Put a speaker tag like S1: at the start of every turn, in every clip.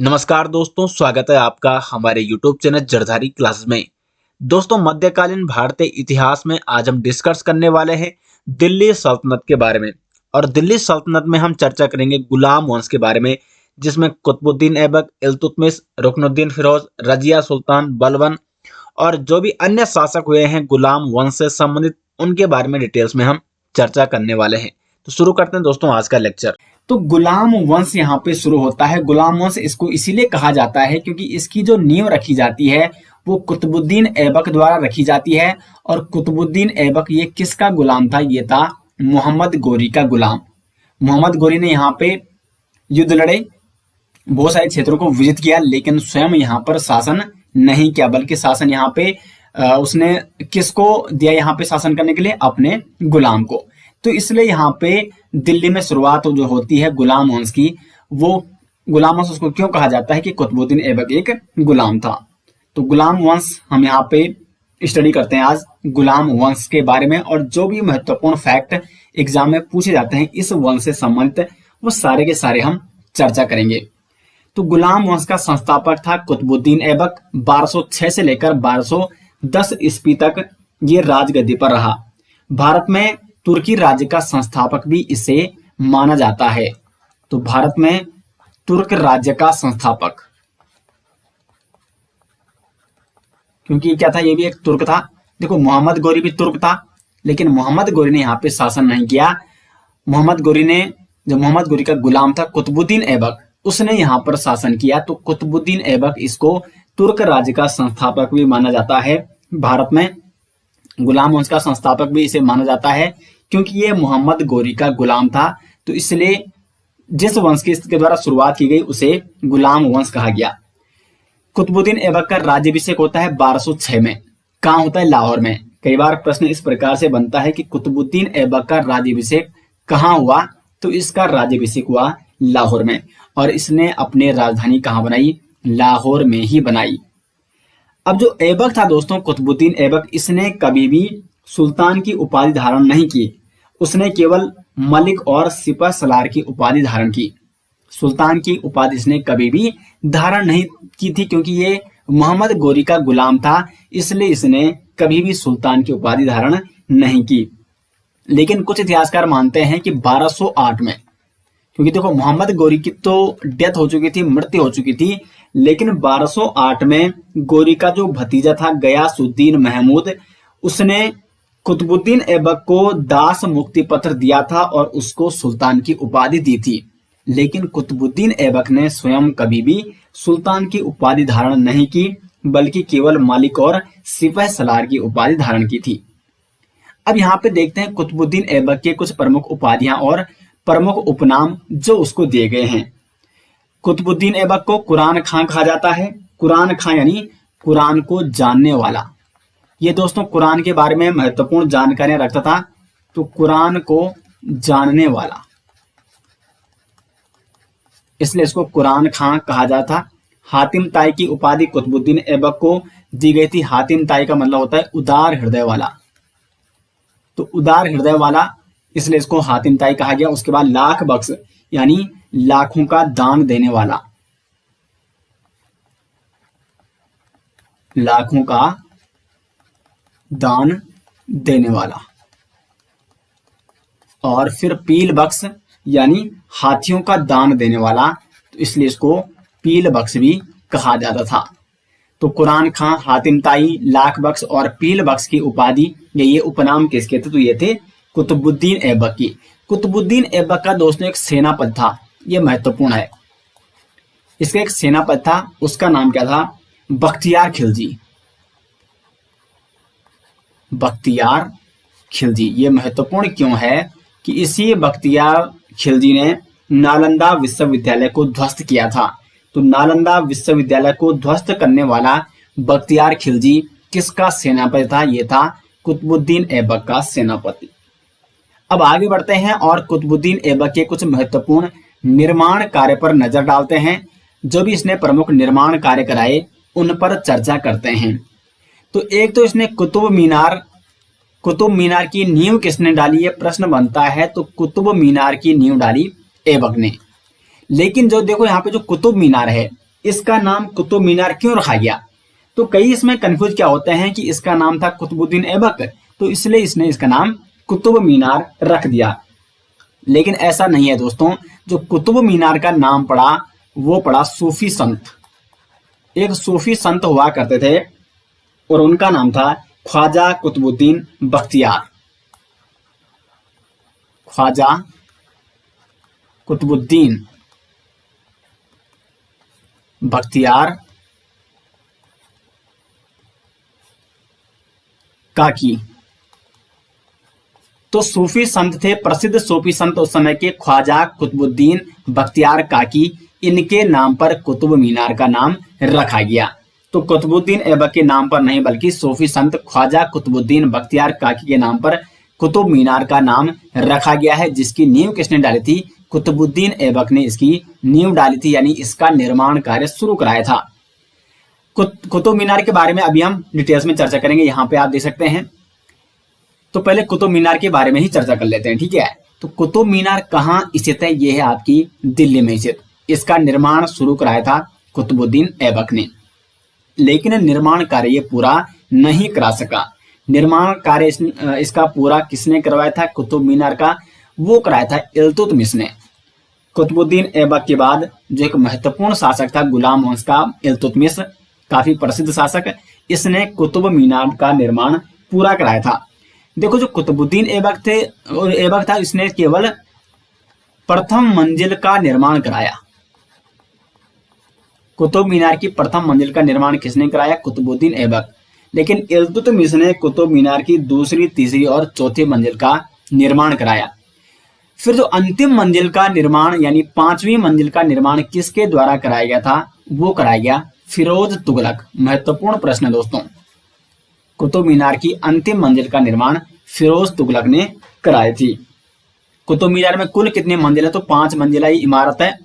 S1: नमस्कार दोस्तों, स्वागत है आपका हमारे YouTube चैनल जरधारी क्लासेस में। दोस्तों, मध्यकालीन भारतीय इतिहास में आज हम डिस्कस करने वाले हैं दिल्ली सल्तनत के बारे में। और दिल्ली सल्तनत में हम चर्चा करेंगे गुलाम वंश के बारे में, जिसमें कुतुबुद्दीन ऐबक, इल्तुतमिश, रुकनुद्दीन फिरोज, रजिया सुल्तान, बलबन और जो भी अन्य शासक हुए हैं गुलाम वंश से संबंधित, उनके बारे में डिटेल्स में हम चर्चा करने वाले हैं। तो शुरू करते हैं दोस्तों आज का लेक्चर।
S2: तो गुलाम वंश यहाँ पे शुरू होता है। गुलाम वंश इसको इसीलिए कहा जाता है क्योंकि इसकी जो नींव रखी जाती है वो कुतुबुद्दीन ऐबक द्वारा रखी जाती है। और कुतुबुद्दीन ऐबक ये किसका गुलाम था? ये था मोहम्मद गोरी का गुलाम। मोहम्मद गोरी ने यहाँ पे युद्ध लड़े, बहुत सारे क्षेत्रों को विजित किया, लेकिन स्वयं यहाँ पर शासन नहीं किया, बल्कि शासन यहाँ पे उसने किसको दिया यहाँ पे शासन करने के लिए? अपने गुलाम को। तो इसलिए यहाँ पे दिल्ली में शुरुआत जो होती है गुलाम वंश की, वो गुलाम वंश उसको क्यों कहा जाता है कि कुतुबुद्दीन ऐबक एक गुलाम था। तो गुलाम वंश हम यहाँ पे स्टडी करते हैं आज गुलाम वंश के बारे में। और जो भी महत्वपूर्ण फैक्ट एग्जाम में पूछे जाते हैं इस वंश से संबंधित, वो सारे के सारे हम चर्चा करेंगे। तो गुलाम वंश का संस्थापक था कुतुबुद्दीन ऐबक। 1206 से लेकर 1210 ईस्वी तक ये राजगद्दी पर रहा। भारत में तुर्की राज्य का संस्थापक भी इसे माना जाता है। तो भारत में तुर्क राज्य का संस्थापक, क्योंकि क्या था, ये भी एक तुर्क था। देखो, मोहम्मद गोरी भी तुर्क था, लेकिन मोहम्मद गोरी ने यहाँ पे शासन नहीं किया। मोहम्मद गोरी का गुलाम था कुतुबुद्दीन ऐबक, उसने यहाँ पर शासन किया। तो कुतुबुद्दीन ऐबक इसको तुर्क राज्य का संस्थापक भी माना जाता है। भारत में गुलाम वंश का संस्थापक भी इसे माना जाता है क्योंकि ये मोहम्मद गोरी का गुलाम था। तो इसलिए जिस वंश की इसके द्वारा शुरुआत की गई उसे गुलाम वंश कहा गया। कुतुबुद्दीन ऐबक का राज्याभिषेक होता है 1206 में। कहाँ होता है? लाहौर में। कई बार प्रश्न इस प्रकार से बनता है कि कुतुबुद्दीन ऐबक का राज्याभिषेक कहाँ हुआ? तो इसका राज्याभिषेक हुआ लाहौर में। और इसने अपनी राजधानी कहाँ बनाई? लाहौर में ही बनाई। अब जो ऐबक था दोस्तों, कुतुबुद्दीन ऐबक, इसने कभी भी सुल्तान की उपाधि धारण नहीं की। उसने केवल मलिक और सिपह सलार की उपाधि धारण की। सुल्तान की उपाधि इसने कभी भी धारण नहीं की थी, क्योंकि ये मोहम्मद गोरी का गुलाम था, इसलिए इसने कभी भी सुल्तान की उपाधि धारण नहीं की। लेकिन कुछ इतिहासकार मानते हैं कि 1208 में, क्योंकि देखो मोहम्मद गोरी की तो डेथ हो चुकी थी, मृत्यु हो चुकी थी, लेकिन 1208 में गोरी का जो भतीजा था गयासुद्दीन महमूद, उसने कुतुबुद्दीन ऐबक को दास मुक्ति पत्र दिया था और उसको सुल्तान की उपाधि दी थी। लेकिन कुतुबुद्दीन ऐबक ने स्वयं कभी भी सुल्तान की उपाधि धारण नहीं की, बल्कि केवल मालिक और सिपह सलार की उपाधि धारण की थी। अब यहाँ पे देखते हैं कुतुबुद्दीन ऐबक के कुछ प्रमुख उपाधियां और प्रमुख उपनाम जो उसको दिए गए हैं। कुतुबुद्दीन ऐबक को कुरान खां कहा जाता है। कुरान खां यानी कुरान को जानने वाला। ये दोस्तों कुरान के बारे में महत्वपूर्ण जानकारियां रखता था, तो कुरान को जानने वाला, इसलिए इसको कुरान खां कहा जाता। हातिम ताई की उपाधि कुतुबुद्दीन ऐबक को दी गई थी। हातिम ताई का मतलब होता है उदार हृदय वाला, तो उदार हृदय वाला, इसलिए इसको हातिम ताई कहा गया। उसके बाद लाख बख्श यानी लाखों का दान देने वाला, लाखों का दान देने वाला। और फिर पील बख्श यानी हाथियों का दान देने वाला, तो इसलिए इसको पील बख्श भी कहा जाता था। तो कुरान खां, हातिम ताई, लाख बख्श और पील बख्श की उपाधि, ये उपनाम किसके थे? तो ये थे कुतुबुद्दीन ऐबक की। कुतुबुद्दीन ऐबक का दोस्तों एक सेनापति था, ये महत्वपूर्ण है। इसका एक सेनापति था, उसका नाम क्या था? बख्तियार खिलजी। बख्तियार खिलजी, ये महत्वपूर्ण क्यों है कि इसी बख्तियार खिलजी ने नालंदा विश्वविद्यालय को ध्वस्त किया था। तो नालंदा विश्वविद्यालय को ध्वस्त करने वाला बख्तियार खिलजी किसका सेनापति था? ये था कुतुबुद्दीन ऐबक का सेनापति। अब आगे बढ़ते हैं और कुतुबुद्दीन ऐबक के कुछ महत्वपूर्ण निर्माण कार्य पर नजर डालते हैं। जो भी इसने प्रमुख निर्माण कार्य कराए उन पर चर्चा करते हैं। तो एक तो इसने कुतुब मीनार की नींव किसने डाली? ये प्रश्न बनता है। तो कुतुब मीनार की नींव डाली ऐबक ने। लेकिन जो देखो यहाँ पे जो कुतुब मीनार है इसका नाम कुतुब मीनार क्यों रखा गया? तो कई इसमें कंफ्यूज क्या होते हैं कि इसका नाम था कुतुबुद्दीन ऐबक, तो इसलिए इसने इसका नाम कुतुब मीनार रख दिया। लेकिन ऐसा नहीं है दोस्तों, जो कुतुब मीनार का नाम पड़ा वो पड़ा सूफी संत। एक सूफी संत हुआ करते थे और उनका नाम था ख्वाजा कुतुबुद्दीन बख्तियार। ख्वाजा कुतुबुद्दीन बख्तियार काकी। तो सूफी संत थे, प्रसिद्ध सूफी संत उस समय के ख्वाजा कुतुबुद्दीन बख्तियार काकी, इनके नाम पर कुतुब मीनार का नाम रखा गया। तो कुतुबुद्दीन ऐबक के नाम पर नहीं बल्कि सूफी संत ख्वाजा कुतुबुद्दीन बख्तियार काकी के नाम पर कुतुब मीनार का नाम रखा गया है, जिसकी नींव किसने डाली थी? कुतुबुद्दीन ऐबक ने इसकी नींव डाली थी, यानी इसका निर्माण कार्य शुरू कराया था। कुतुब मीनार के बारे में अभी हम डिटेल्स में चर्चा करेंगे, यहाँ पे आप देख सकते हैं। तो पहले कुतुब मीनार के बारे में ही चर्चा कर लेते हैं, ठीक है। तो कुतुब मीनार कहाँ स्थित है? ये है आपकी दिल्ली में स्थित। इसका निर्माण शुरू कराया था कुतुबुद्दीन ऐबक ने, लेकिन निर्माण कार्य ये पूरा नहीं करा सका। निर्माण कार्य इसका पूरा किसने करवाया था? कुतुब मीनार का वो कराया था इल्तुतमिश ने। कुतुबुद्दीन ऐबक के बाद जो एक महत्वपूर्ण शासक था गुलाम वंश का इल्तुतमिश, काफी प्रसिद्ध शासक, इसने कुतुब मीनार का निर्माण पूरा कराया था। देखो, जो कुतुबुद्दीन ऐबक था, इसने केवल प्रथम मंजिल का निर्माण कराया। कुतुब मीनार की प्रथम मंजिल का निर्माण किसने कराया? कुतुबुद्दीन ऐबक। लेकिन इल्तुतमिश ने कुतुब मीनार की दूसरी, तीसरी और चौथी मंजिल का निर्माण कराया। फिर जो अंतिम मंजिल का निर्माण यानी पांचवी मंजिल का निर्माण किसके द्वारा कराया गया था? वो कराया गया फिरोज तुगलक। महत्वपूर्ण प्रश्न है दोस्तों। कुतुब मीनार की अंतिम मंजिल का निर्माण फिरोज तुगलक ने कराई थी। कुतुब मीनार में कुल कितनी मंजिल है? तो 5 मंजिला इमारत है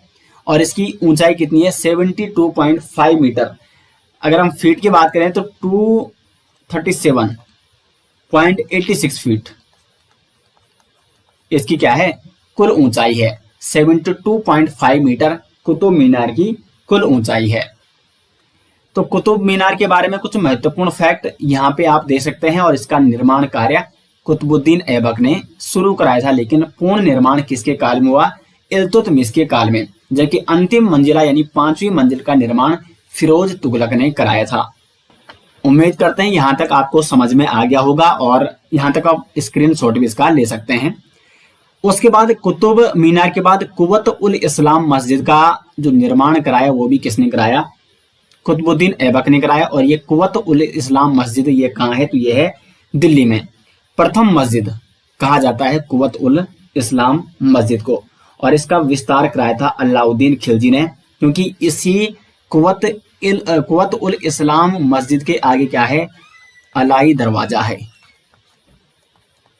S2: और इसकी ऊंचाई कितनी है? 72.5 मीटर। अगर हम फीट की बात करें तो 237.86 फीट इसकी क्या है? कुल ऊंचाई है। 72.5 मीटर कुतुब मीनार की कुल ऊंचाई है। तो कुतुब मीनार के बारे में कुछ महत्वपूर्ण फैक्ट यहाँ पे आप देख सकते हैं। और इसका निर्माण कार्य कुतुबुद्दीन ऐबक ने शुरू कराया था, लेकिन पूर्ण निर्माण किसके काल में हुआ? इल्तुतमिश के काल में। जबकि अंतिम मंजिला यानी 5वीं मंजिल का निर्माण फिरोज तुगलक ने कराया था। उम्मीद करते हैं यहाँ तक आपको समझ में आ गया होगा और यहाँ तक आप स्क्रीनशॉट भी इसका ले सकते हैं। उसके बाद कुतुब मीनार के बाद कुव्वत उल इस्लाम मस्जिद का जो निर्माण कराया वो भी किसने कराया? कुतुबुद्दीन ऐबक ने कराया। और ये कुव्वत उल इस्लाम मस्जिद ये कहाँ है? तो ये है दिल्ली में। प्रथम मस्जिद कहा जाता है कुव्वत उल इस्लाम मस्जिद को। और इसका विस्तार कराया था अलाउद्दीन खिलजी ने, क्योंकि इसी कुव्वत उल इस्लाम मस्जिद के आगे क्या है? अलाई दरवाजा है।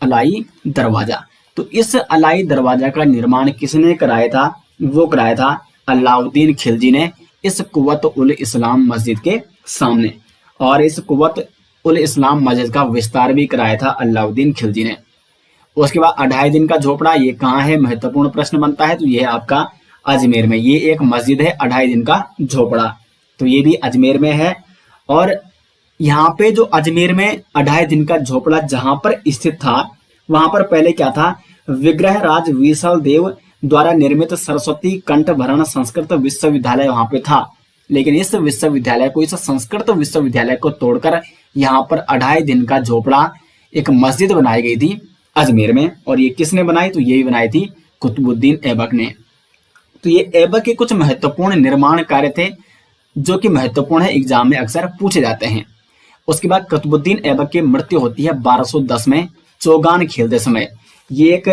S2: अलाई दरवाजा। तो इस अलाई दरवाजा का निर्माण किसने कराया था? वो कराया था अलाउद्दीन खिलजी ने इस कुव्वत उल इस्लाम मस्जिद के सामने। और इस कुव्वत उल इस्लाम मस्जिद का विस्तार भी कराया था अलाउद्दीन खिलजी ने। उसके बाद 2.5 दिन का झोपड़ा ये कहाँ है? महत्वपूर्ण प्रश्न बनता है। तो ये है आपका अजमेर में। ये एक मस्जिद है 2.5 दिन का झोपड़ा, तो ये भी अजमेर में है। और यहाँ पे जो अजमेर में 2.5 दिन का झोपड़ा जहां पर स्थित था, वहां पर पहले क्या था? विग्रह राज विशाल देव द्वारा निर्मित सरस्वती कंठभरण संस्कृत विश्वविद्यालय वहां पे था। लेकिन इस विश्वविद्यालय को, इस संस्कृत विश्वविद्यालय को तोड़कर यहाँ पर 2.5 दिन का झोपड़ा एक मस्जिद बनाई गई थी अजमेर में। और ये किसने बनाई? तो ये भी बनाई थी कुतुबुद्दीन ऐबक ने। तो ये ऐबक के कुछ महत्वपूर्ण निर्माण कार्य थे जो कि महत्वपूर्ण है, एग्जाम में अक्सर पूछे जाते हैं। उसके बाद कुतुबुद्दीन ऐबक की मृत्यु होती है 1210 में चौगान खेलते समय। ये एक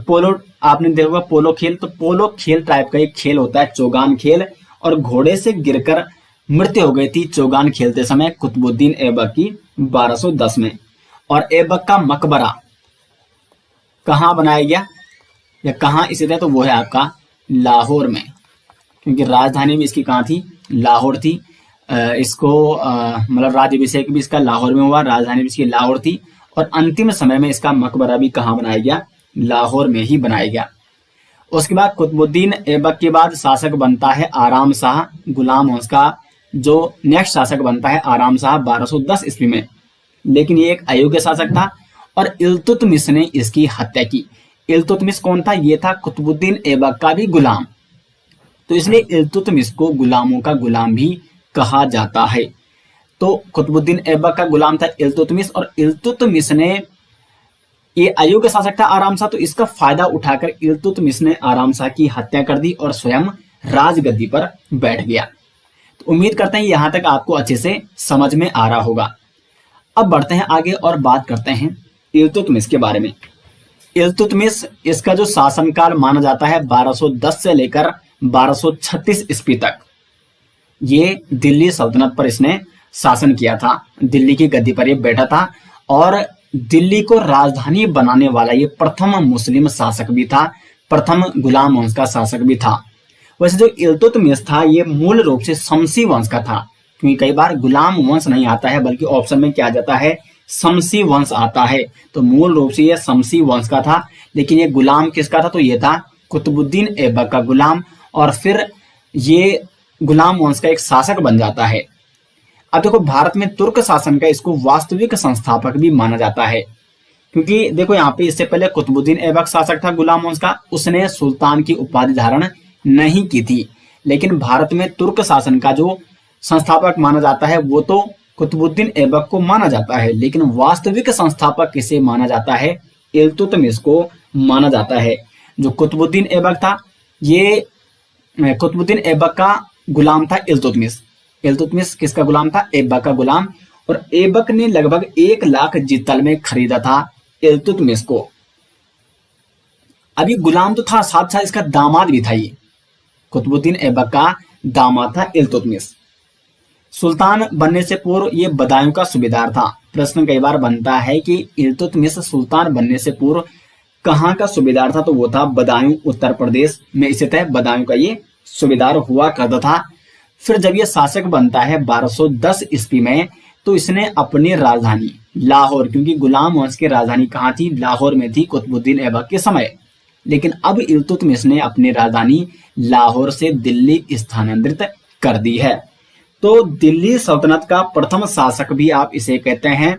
S2: पोलो, आपने देखा होगा पोलो खेल, तो पोलो खेल टाइप का एक खेल होता है चौगान खेल। और घोड़े से गिरकर मृत्यु हो गई थी चौगान खेलते समय कुतुबुद्दीन ऐबक की 1210 में। और ऐबक का मकबरा कहाँ बनाया गया या कहाँ स्थित है? तो वो है आपका लाहौर में, क्योंकि राजधानी भी इसकी कहाँ थी? लाहौर थी। इसको मतलब राज्याभिषेक भी इसका लाहौर में हुआ, राजधानी भी इसकी लाहौर थी। और अंतिम समय में इसका मकबरा भी कहाँ बनाया गया? लाहौर में ही बनाया गया। उसके बाद कुतुबुद्दीन ऐबक के बाद शासक बनता है आराम शाह गुलाम वंश का, जो नेक्स्ट शासक बनता है आराम शाह 1210 ईस्वी में। लेकिन ये एक अयोग्य शासक था और इल्तुतमिश ने इसकी हत्या की। इल्तुतमिश कौन था? ये था कुतुबुद्दीन ऐबक का भी गुलाम, तो इसलिए इल्तुतमिश को गुलामों का गुलाम भी कहा जाता है। तो कुतुबुद्दीन ऐबक का गुलाम था इल्तुतमिश, और इल्तुतमिश ने, ये अयोग्य शासक था आराम शाह, तो इसका फायदा उठाकर इल्तुतमिश ने आराम शाह की हत्या कर दी और स्वयं राजगद्दी पर बैठ गया। तो उम्मीद करते हैं यहां तक आपको अच्छे से समझ में आ रहा होगा। अब बढ़ते हैं आगे और बात करते हैं इल्तुतमिश के बारे में। इल्तुतमिश, इसका जो शासनकाल माना जाता है 1210 से लेकर 1236 ईस्वी तक, ये दिल्ली सल्तनत पर इसने शासन किया था। दिल्ली की गद्दी पर ये बैठा था और दिल्ली को राजधानी बनाने वाला ये प्रथम मुस्लिम शासक भी था, प्रथम गुलाम वंश का शासक भी था। वैसे जो इल्तुतमिश था ये मूल रूप से शमसी वंश का था, क्योंकि कई बार गुलाम वंश नहीं आता है बल्कि ऑप्शन में क्या आ जाता है, शमसी वंश आता है। तो मूल रूप से ये शमसी वंश का था, लेकिन ये गुलाम किसका था? तो ये था कुतुबुद्दीन ऐबक का गुलाम, और फिर ये गुलाम वंश का एक शासक बन जाता है। अब देखो भारत में तुर्क शासन का इसको वास्तविक संस्थापक भी माना जाता है, क्योंकि देखो यहाँ पे इससे पहले कुतुबुद्दीन ऐबक शासक था गुलाम वंश का, उसने सुल्तान की उपाधि धारण नहीं की थी। लेकिन भारत में तुर्क शासन का जो संस्थापक माना जाता है वो तो कुतुबुद्दीन ऐबक को माना जाता है, लेकिन वास्तविक संस्थापक किसे माना जाता है? इल्तुतमिश को माना जाता है। जो कुतुबुद्दीन ऐबक था, ये कुतुबुद्दीन ऐबक का गुलाम था इल्तुतमिश। इल्तुतमिश किसका गुलाम था? ऐबक का गुलाम। और ऐबक ने लगभग 1 लाख जितल में खरीदा था इल्तुतमिश को। अभी गुलाम तो था, साथ साथ इसका दामाद भी था। ये कुतुबुद्दीन ऐबक का दामाद था इल्तुतमिश। सुल्तान बनने से पूर्व ये बदायूं का सूबेदार था। प्रश्न कई बार बनता है कि इल्तुतमिश सुल्तान बनने से पूर्व कहाँ का सूबेदार था? तो वो था बदायूं, उत्तर प्रदेश में स्थित है। बदायूं का ये सूबेदार हुआ करता था। फिर जब ये शासक बनता है 1210 ईस्वी में, तो इसने अपनी राजधानी लाहौर, क्योंकि गुलाम वंश की राजधानी कहाँ थी? लाहौर में थी कुतुबुद्दीन ऐबक के समय। लेकिन अब इल्तुतमिश ने अपनी राजधानी लाहौर से दिल्ली स्थानांतरित कर दी है। तो दिल्ली सल्तनत का प्रथम शासक भी आप इसे कहते हैं,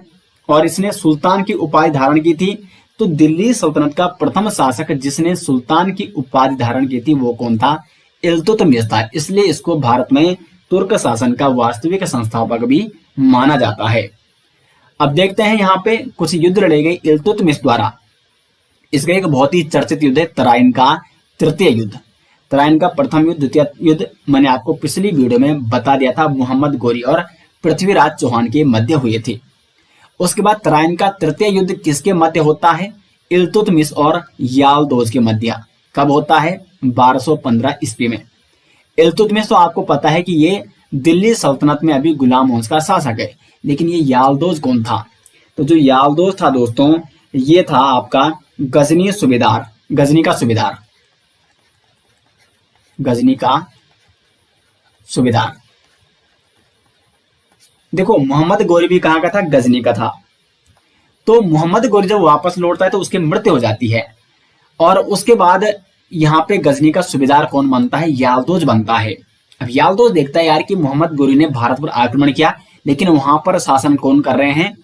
S2: और इसने सुल्तान की उपाधि धारण की थी। तो दिल्ली सल्तनत का प्रथम शासक जिसने सुल्तान की उपाधि धारण की थी वो कौन था? इल्तुतमिश था। इसलिए इसको भारत में तुर्क शासन का वास्तविक संस्थापक भी माना जाता है। अब देखते हैं यहाँ पे कुछ युद्ध लड़े गए इल्तुतमिश द्वारा। इसका एक बहुत ही चर्चित युद्ध है तराइन का तृतीय युद्ध। तराइन का प्रथम युद्ध, द्वितीय युद्ध मैंने आपको पिछली वीडियो में बता दिया था, मोहम्मद गोरी और पृथ्वीराज चौहान के मध्य हुए थे। उसके बाद तराइन का तृतीय युद्ध किसके मध्य होता है? इल्तुतमिश और यालदोज के मध्य। कब होता है? 1215 ईस्वी में। इल्तुतमिश तो आपको पता है कि ये दिल्ली सल्तनत में अभी गुलाम वंश का शासक है, लेकिन ये यालदोज कौन था? तो जो यालदोज था दोस्तों, ये था आपका गजनी सूबेदार, गजनी का सूबेदार, गजनी का सूबेदार। देखो मोहम्मद गोरी भी कहां का था? गजनी का था। तो मोहम्मद गोरी जब वापस लौटता है तो उसकी मृत्यु हो जाती है, और उसके बाद यहाँ पे गजनी का सूबेदार कौन बनता है? यालदोज बनता है। अब यालदोज देखता है यार कि मोहम्मद गोरी ने भारत पर आक्रमण किया, लेकिन वहां पर शासन कौन कर रहे हैं?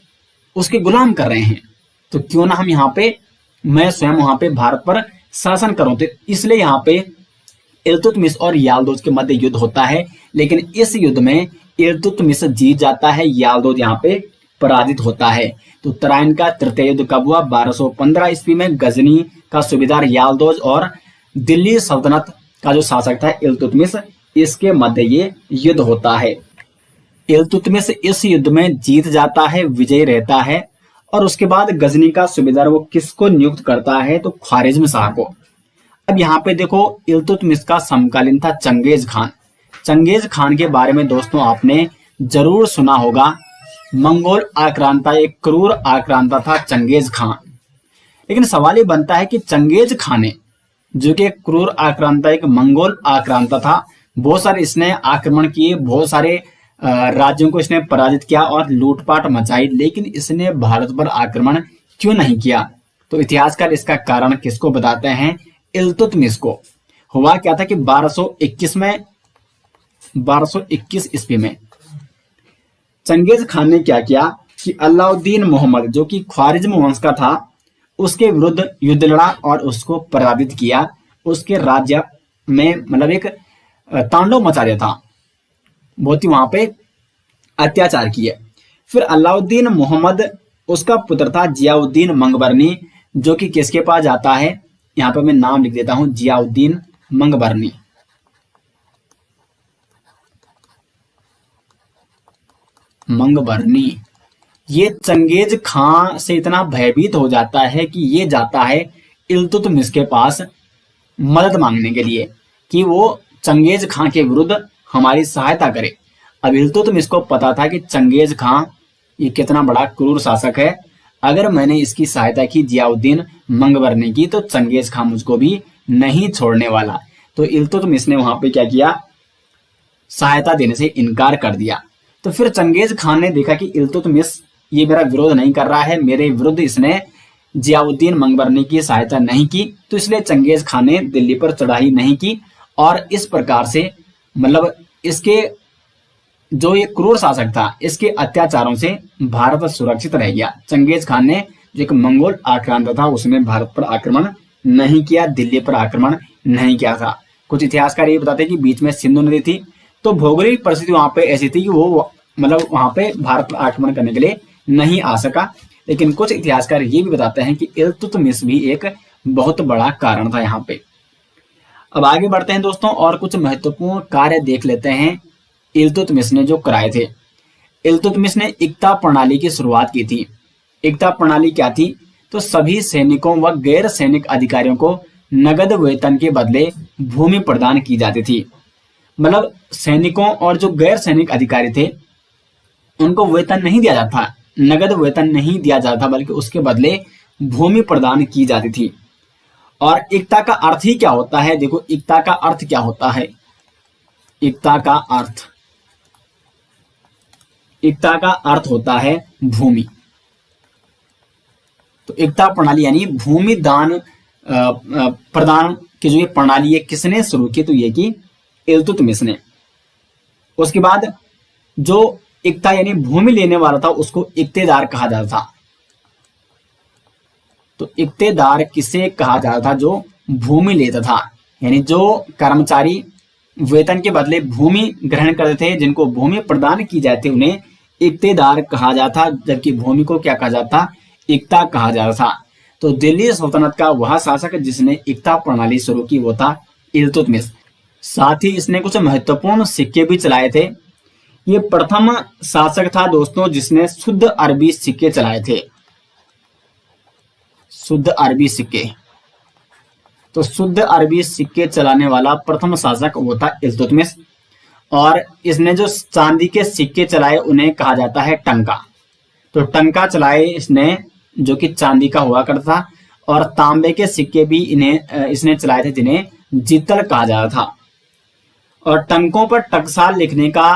S2: उसके गुलाम कर रहे हैं। तो क्यों ना हम यहाँ पे, मैं स्वयं वहां पे भारत पर शासन करूं। तो इसलिए यहाँ पे इल्तुतमिश और यालदोज के मध्य युद्ध होता है, लेकिन इस युद्ध में इल्तुतमिश जीत जाता है, यालदोज यहाँ पे पराजित होता है। तो तराइन का तृतीय युद्ध कब हुआ? 1215 ईस्वी में। गजनी का सूबेदार यालदोज और दिल्ली सल्तनत का जो शासक था इल्तुतमिश, इसके मध्य ये युद्ध होता है। इल्तुतमिश इस युद्ध में जीत जाता है, विजयी रहता है, और उसके बाद गजनी का सूबेदार वो किसको नियुक्त करता है? तो ख्वारिज्म शाह को। अब यहाँ पे देखो इल्तुतमिश का समकालीन था चंगेज खान। चंगेज खान के बारे में दोस्तों आपने जरूर सुना होगा। मंगोल आक्रांता, एक क्रूर आक्रांता था चंगेज खान। लेकिन सवाल ये बनता है कि चंगेज खान ने, जो कि एक क्रूर आक्रांता, एक मंगोल आक्रांता था, बहुत सारे इसने आक्रमण किए, बहुत सारे राज्यों को इसने पराजित किया और लूटपाट मचाई, लेकिन इसने भारत पर आक्रमण क्यों नहीं किया? तो इतिहासकार इसका कारण किसको बताते हैं? इल्तुतमिश को। हुआ क्या था कि 1221 ईस्वी में चंगेज खान ने क्या किया कि अलाउद्दीन मोहम्मद जो कि ख्वारिज्म वंश का था उसके विरुद्ध युद्ध लड़ा और उसको पराजित किया। उसके राज्य में मतलब एक तांडव मचा दिया था, बहुत ही वहां पे अत्याचार किए। फिर अलाउद्दीन मोहम्मद, उसका पुत्र था जियाउद्दीन मंगबरनी, जो कि किसके पास जाता है, यहाँ पे मैं नाम लिख देता हूं, जियाउद्दीन मंगबरनी। मंगबरनी ये चंगेज खां से इतना भयभीत हो जाता है कि ये जाता है इल्तुतमिश के पास मदद मांगने के लिए कि वो चंगेज खां के विरुद्ध हमारी सहायता करे। अब इल्तुतमिश को पता था कि चंगेज खां ये कितना बड़ा क्रूर शासक है, अगर मैंने इसकी सहायता की जियाउद्दीन मंगबरनी की तो चंगेज खां मुझको भी नहीं छोड़ने वाला। तो इल्तुतमिश ने वहां पे क्या किया, सहायता देने से इनकार कर दिया। तो फिर चंगेज खान ने देखा कि इल्तुतमिश ये मेरा विरोध नहीं कर रहा है, मेरे विरुद्ध इसने जियाउद्दीन मंगबरनी की सहायता नहीं की, तो इसलिए चंगेज खान ने दिल्ली पर चढ़ाई नहीं की और इस प्रकार से मतलब इसके जो ये क्रूर शासक था इसके अत्याचारों से भारत सुरक्षित रह गया। चंगेज खान ने जो एक मंगोल आक्रांता था उसने भारत पर आक्रमण नहीं किया, दिल्ली पर आक्रमण नहीं किया था। कुछ इतिहासकार ये बताते हैं कि बीच में सिंधु नदी थी, तो भौगोलिक परिस्थिति वहां पे ऐसी थी कि वो मतलब वहां पे भारत पर आक्रमण करने के लिए नहीं आ सका। लेकिन कुछ इतिहासकार ये भी बताते हैं कि इल्तुतमिश भी एक बहुत बड़ा कारण था यहाँ पे। अब आगे बढ़ते हैं दोस्तों और कुछ महत्वपूर्ण कार्य देख लेते हैं इल्तुतमिश ने जो कराए थे। इल्तुतमिश ने इक्ता प्रणाली की शुरुआत की थी। इक्ता प्रणाली क्या थी, तो सभी सैनिकों व गैर सैनिक अधिकारियों को नगद वेतन के बदले भूमि प्रदान की जाती थी। मतलब सैनिकों और जो गैर सैनिक अधिकारी थे उनको वेतन नहीं दिया जाता, नगद वेतन नहीं दिया जाता, बल्कि उसके बदले भूमि प्रदान की जाती थी। और इक्ता का अर्थ ही क्या होता है, देखो इक्ता का अर्थ क्या होता है। इक्ता का अर्थ होता है भूमि। तो इक्ता प्रणाली यानी भूमि दान प्रदान की जो ये प्रणाली है किसने शुरू की, तो ये की इल्तुतमिश ने। उसके बाद जो इक्ता यानी भूमि लेने वाला था उसको इक्तेदार कहा जाता था। तो इक्तेदार किसे कहा जाता था, जो भूमि लेता था, यानी जो कर्मचारी वेतन के बदले भूमि ग्रहण करते थे, जिनको भूमि प्रदान की जाती उन्हें इक्तेदार कहा जाता, जबकि भूमि को क्या कहा जाता, इक्ता कहा जाता था। तो दिल्ली सल्तनत का वह शासक जिसने इक्ता प्रणाली शुरू की वो था इल्तुतमिश। साथ ही इसने कुछ महत्वपूर्ण सिक्के भी चलाए थे। ये प्रथम शासक था दोस्तों जिसने शुद्ध अरबी सिक्के चलाए थे। शुद्ध अरबी सिक्के, तो शुद्ध अरबी सिक्के चलाने वाला प्रथम शासक वो था इल्तुतमिश। और इसने जो चांदी के सिक्के चलाए उन्हें कहा जाता है टंका। तो टंका चलाए इसने जो कि चांदी का हुआ करता था, और तांबे के सिक्के भी इसने चलाए थे जिन्हें जीतल कहा जाता था। और टंकों पर टकसाल लिखने का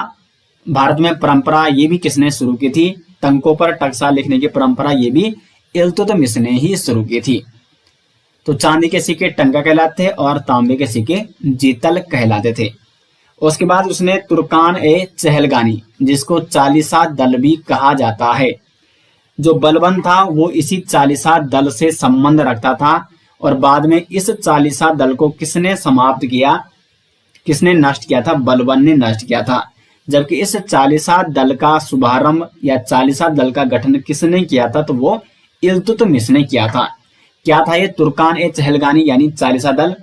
S2: भारत में परंपरा ये भी किसने शुरू की थी, टंकों पर टकसाल लिखने की परंपरा ये भी इल्तुतमिश ने ही शुरू की थी। तो चांदी के सिक्के टंका कहलाते थे और तांबे के सिक्के जीतल कहलाते थे। उसके बाद उसने तुर्कान ए चहलगानी, जिसको चालीसा दल भी कहा जाता है, जो बलबन था वो इसी चालीसा दल से संबंध रखता था। और बाद में इस चालीसा दल को किसने समाप्त किया, किसने नष्ट किया था, बलबन ने नष्ट किया था। जबकि इस चालीसा दल का शुभारंभ या चालीसा दल का गठन किसने किया था, तो वो इल्तुतमिश ने किया था। क्या था ये तुर्कान ए चहलगानी यानी चालीसा दल,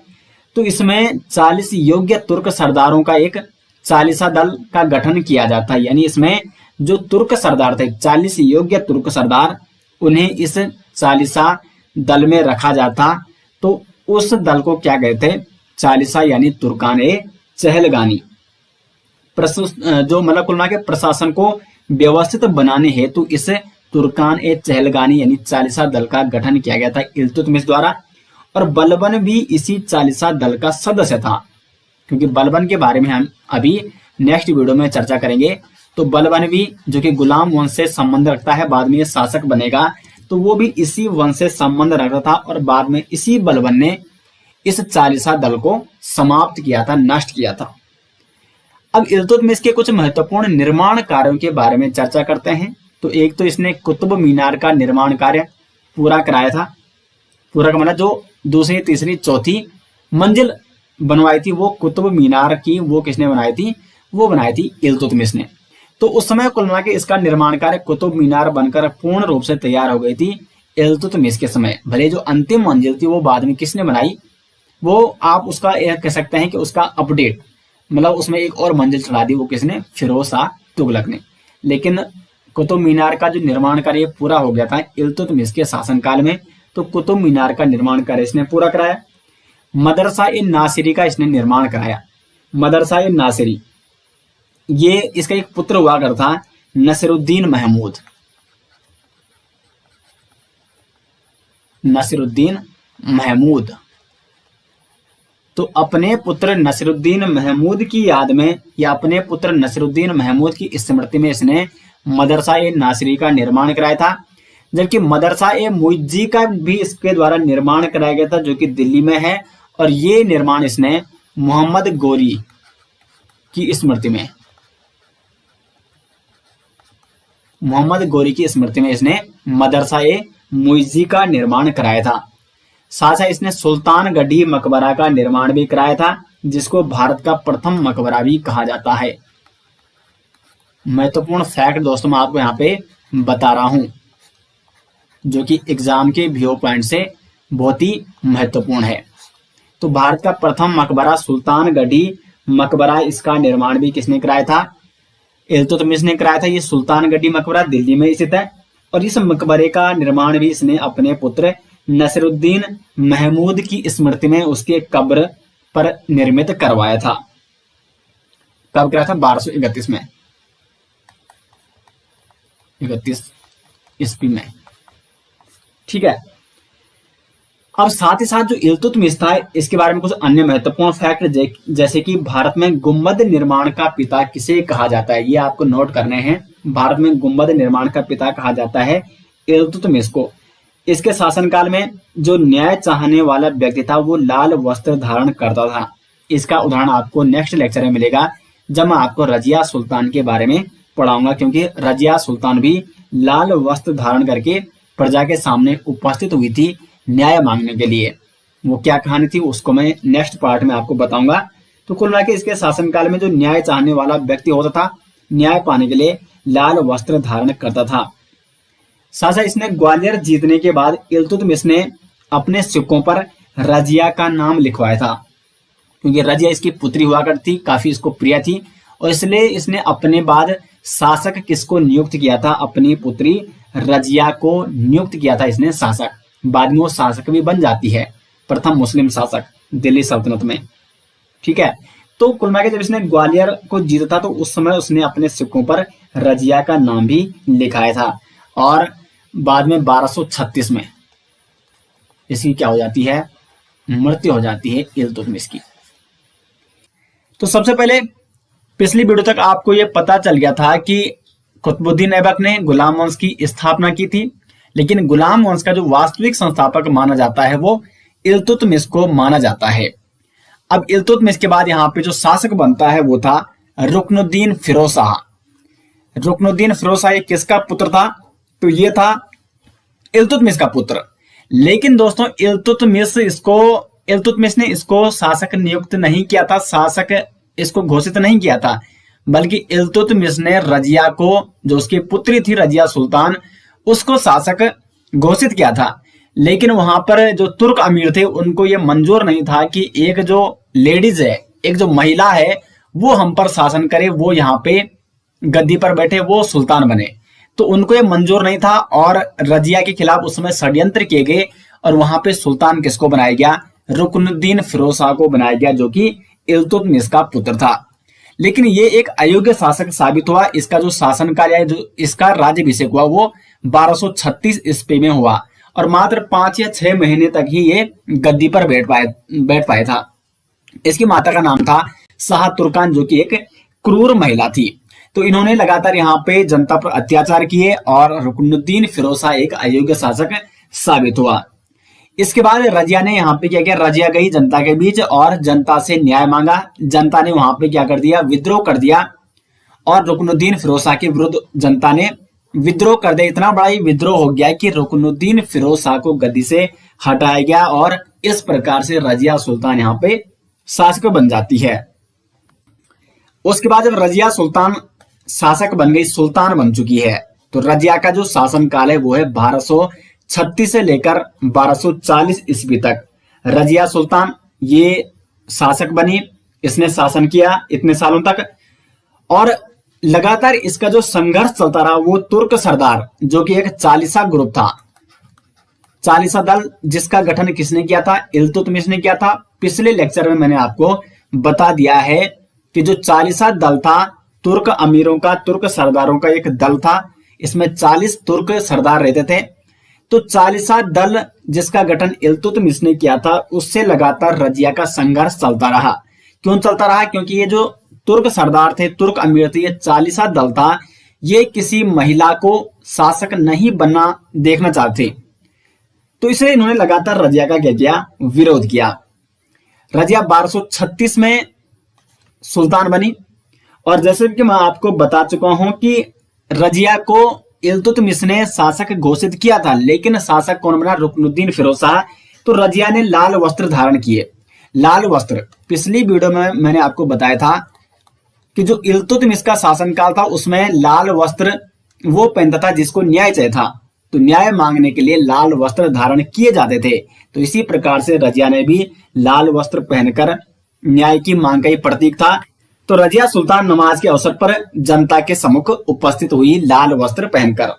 S2: तो इसमें 40 योग्य तुर्क सरदारों का एक चालीसा दल का गठन किया जाता है। यानी इसमें जो तुर्क सरदार थे 40 योग्य तुर्क सरदार, उन्हें इस चालीसा दल में रखा जाता। तो उस दल को क्या कहते हैं, चालीसा यानी तुर्कान ए चहलगानी। जो मतलब कुल मिला के प्रशासन को व्यवस्थित बनाने हेतु इस तुर्कान ए चहलगानी यानी चालीसा दल का गठन किया गया था इल्तुतमिश द्वारा। और बलबन भी इसी चालीसा दल का सदस्य था, क्योंकि बलबन के बारे में हम अभी नेक्स्ट वीडियो में चर्चा करेंगे। तो बलबन भी जो कि गुलाम वंश से संबंध रखता है, बाद में ये शासक बनेगा, तो वो भी इसी वंश से संबंध रखता था। और बाद में इसी बलबन ने इस चालीसा दल को समाप्त किया था, नष्ट किया था। अब इल्तुतमिश के कुछ महत्वपूर्ण निर्माण कार्यों के बारे में चर्चा करते हैं। तो एक तो इसने कुतुब मीनार का निर्माण कार्य पूरा कराया था। पूरा का मतलब जो दूसरी, तीसरी, चौथी मंजिल बनवाई थी वो कुतुब मीनार की, वो किसने बनाई थी? वो बनाई थी इल्तुतमिश ने। तो उस समय कुल मिला के इसका निर्माण कार्य, कुतुब मीनार बनकर पूर्ण रूप से तैयार हो गई थी इल्तुतमिश के समय। भले जो अंतिम मंजिल थी वो बाद में किसने बनाई? वो आप उसका यह कह सकते हैं कि उसका अपडेट, मतलब उसमें एक और मंजिल चढ़ा दी, वो किसने? फिरोज शाह तुगलक ने। लेकिन कुतुब मीनार का जो निर्माण कार्य पूरा हो गया था इल्तुतमिश के शासनकाल में। तो कुतुब मीनार का निर्माण कार्य इसने पूरा कराया। मदरसा ए नासिरी का इसने निर्माण कराया। मदरसा ए नासिरी, ये इसका एक पुत्र हुआ करता नसीरुद्दीन महमूद। नसीरुद्दीन महमूद। तो अपने पुत्र नसीरुद्दीन महमूद की याद में या अपने पुत्र नसीरुद्दीन महमूद की स्मृति में इसने मदरसा ए नासिरी का निर्माण कराया था। जबकि मदरसा ए मुइज्जी का भी इसके द्वारा निर्माण कराया गया था, जो कि दिल्ली में है। और ये निर्माण इसने मोहम्मद गोरी की स्मृति में, मोहम्मद गोरी की स्मृति में इसने मदरसा ए मुइज्जी का निर्माण कराया था। साथ ही इसने सुल्तानगढ़ी मकबरा का निर्माण भी कराया था, जिसको भारत का प्रथम मकबरा भी कहा जाता है। महत्वपूर्ण फैक्ट दोस्तों मैं आपको यहाँ पे बता रहा हूं, जो कि एग्जाम के व्यू पॉइंट से बहुत ही महत्वपूर्ण है। तो भारत का प्रथम मकबरा सुल्तानगढ़ी मकबरा, इसका निर्माण भी किसने कराया था? इल्तुतमिश ने कराया था। ये सुल्तानगढ़ी मकबरा दिल्ली में स्थित है और इस मकबरे का निर्माण भी इसने अपने पुत्र नसीरुद्दीन महमूद की स्मृति में उसके कब्र पर निर्मित करवाया था। कब कराया था? 1231 में, 31 ईस्वी में। ठीक है। अब साथ ही साथ जो इल्तुतमिश था, इसके बारे में कुछ अन्य महत्वपूर्ण फैक्ट, जैसे कि भारत में गुम्बद निर्माण का पिता किसे कहा जाता है, ये आपको नोट करने हैं। भारत में गुम्बद निर्माण का पिता कहा जाता है इल्तुतमिश को। इसके शासनकाल में जो न्याय चाहने वाला व्यक्ति था वो लाल वस्त्र धारण करता था। इसका उदाहरण आपको नेक्स्ट लेक्चर में मिलेगा, जब मैं आपको रजिया सुल्तान के बारे में पढ़ाऊंगा, क्योंकि रजिया सुल्तान भी लाल वस्त्र धारण करके प्रजा के सामने उपस्थित हुई थी न्याय मांगने के लिए। वो क्या कहानी थी उसको मैं नेक्स्ट पार्ट में आपको बताऊंगा। तो कुल मिला के इसके शासनकाल में जो न्याय चाहने वाला व्यक्ति होता था, न्याय पाने के लिए लाल वस्त्र धारण करता था। साथ ही इसने ग्वालियर जीतने के बाद इल्तुतमिश ने अपने सिक्कों पर रजिया का नाम लिखवाया था, क्योंकि रजिया इसकी पुत्री हुआ करती, काफी इसको प्रिय थी। और इसलिए इसने अपने बाद शासक किसको नियुक्त किया था? अपनी पुत्री रजिया को नियुक्त किया था इसने शासक। बाद में वो शासक भी बन जाती है, प्रथम मुस्लिम शासक दिल्ली सल्तनत में। ठीक है। तो कुल मिला के जब इसने ग्वालियर को जीता था तो उस समय उसने अपने सिक्कों पर रजिया का नाम भी लिखाया था। और बाद में 1236 में इसकी क्या हो जाती है? मृत्यु हो जाती है इल्तुतमिश की। तो सबसे पहले पिछली वीडियो तक आपको यह पता चल गया था कि कुतुबुद्दीन ऐबक ने गुलाम वंश की स्थापना की थी, लेकिन गुलाम वंश का जो वास्तविक संस्थापक माना जाता है वो इल्तुतमिश को माना जाता है। अब इल्तुतमिश के बाद यहाँ पे जो शासक बनता है वो था रुकनुद्दीन फिरोज शाह। रुकनुद्दीन फिरोज शाह किसका पुत्र था? तो ये था इल्तुतमिश का पुत्र। लेकिन दोस्तों इल्तुतमिश ने इसको शासक नियुक्त नहीं किया था, शासक इसको घोषित नहीं किया था, बल्कि इल्तुतमिश ने रजिया को, जो उसकी पुत्री थी रजिया सुल्तान, उसको शासक घोषित किया था। लेकिन वहां पर जो तुर्क अमीर थे उनको यह मंजूर नहीं था कि एक जो लेडीज है, एक जो महिला है, वो हम पर शासन करे, वो यहाँ पे गद्दी पर बैठे, वो सुल्तान बने। तो उनको ये मंजूर नहीं था और रजिया के खिलाफ उस समय षड्यंत्र किए गए और वहां पे सुल्तान किसको बनाया गया? रुकनुद्दीन फिरोज शाह को बनाया गया, जो कि इल्तुतमिश का पुत्र था। लेकिन ये एक अयोग्य शासक साबित हुआ। इसका जो शासनकाल है, जो इसका राज्याभिषेक हुआ वो 1236 ईस्वी में हुआ और मात्र 5 या 6 महीने तक ही ये गद्दी पर बैठ पाया था। इसकी माता का नाम था शाह तुर्कान, जो कि एक क्रूर महिला थी। तो इन्होंने लगातार यहाँ पे जनता पर अत्याचार किए और रुकनुद्दीन फिरोज शाह एक अयोग्य शासक साबित हुआ। इसके बाद रजिया ने यहाँ पे क्या किया, रजिया गई जनता के बीच और जनता से न्याय मांगा। जनता ने वहां पे क्या कर दिया, विद्रोह कर दिया और रुकनुद्दीन फिरोज शाह के विरुद्ध जनता ने विद्रोह कर दिया। इतना बड़ा ही विद्रोह हो गया कि रुकनुद्दीन फिरोज शाह को गद्दी से हटाया गया और इस प्रकार से रजिया सुल्तान यहाँ पे शासक बन जाती है। उसके बाद जब रजिया सुल्तान शासक बन गई, सुल्तान बन चुकी है, तो रजिया का जो शासन काल है वो है 1236 से लेकर 1240 ईस्वी तक। रजिया सुल्तान ये शासक बनी, इसने शासन किया इतने सालों तक और लगातार इसका जो संघर्ष चलता रहा वो तुर्क सरदार, जो कि एक चालीसा ग्रुप था, चालीसा दल, जिसका गठन किसने किया था, इल्तुतमिश ने किया था। पिछले लेक्चर में मैंने आपको बता दिया है कि जो चालीसा दल था तुर्क अमीरों का, तुर्क सरदारों का एक दल था, इसमें 40 तुर्क सरदार रहते थे। तो चालीसा दल जिसका गठन इल्तुतमिश ने किया था, उससे लगातार रजिया का संघर्ष चलता रहा। क्यों चलता रहा? क्योंकि ये जो तुर्क सरदार थे, तुर्क अमीर थे, ये चालीसा दल था, ये किसी महिला को शासक नहीं बनना देखना चाहते, तो इसलिए इन्होंने लगातार रजिया का क्या किया, विरोध किया। रजिया 1236 में सुल्तान बनी और जैसे कि मैं आपको बता चुका हूं कि रजिया को इल्तुतमिश ने शासक घोषित किया था, लेकिन शासक कौन बना, रुकनुद्दीन फिरोज शाह। तो रजिया ने लाल वस्त्र धारण किए। लाल वस्त्र पिछली वीडियो में मैंने आपको बताया था कि जो इल्तुतमिश का शासनकाल था उसमें लाल वस्त्र वो पहनता था जिसको न्याय चाहिए था, तो न्याय मांगने के लिए लाल वस्त्र धारण किए जाते थे। तो इसी प्रकार से रजिया ने भी लाल वस्त्र पहनकर न्याय की मांग का ही प्रतीक था। तो रजिया सुल्तान नमाज के अवसर पर जनता के सम्मुख उपस्थित हुई लाल वस्त्र पहनकर।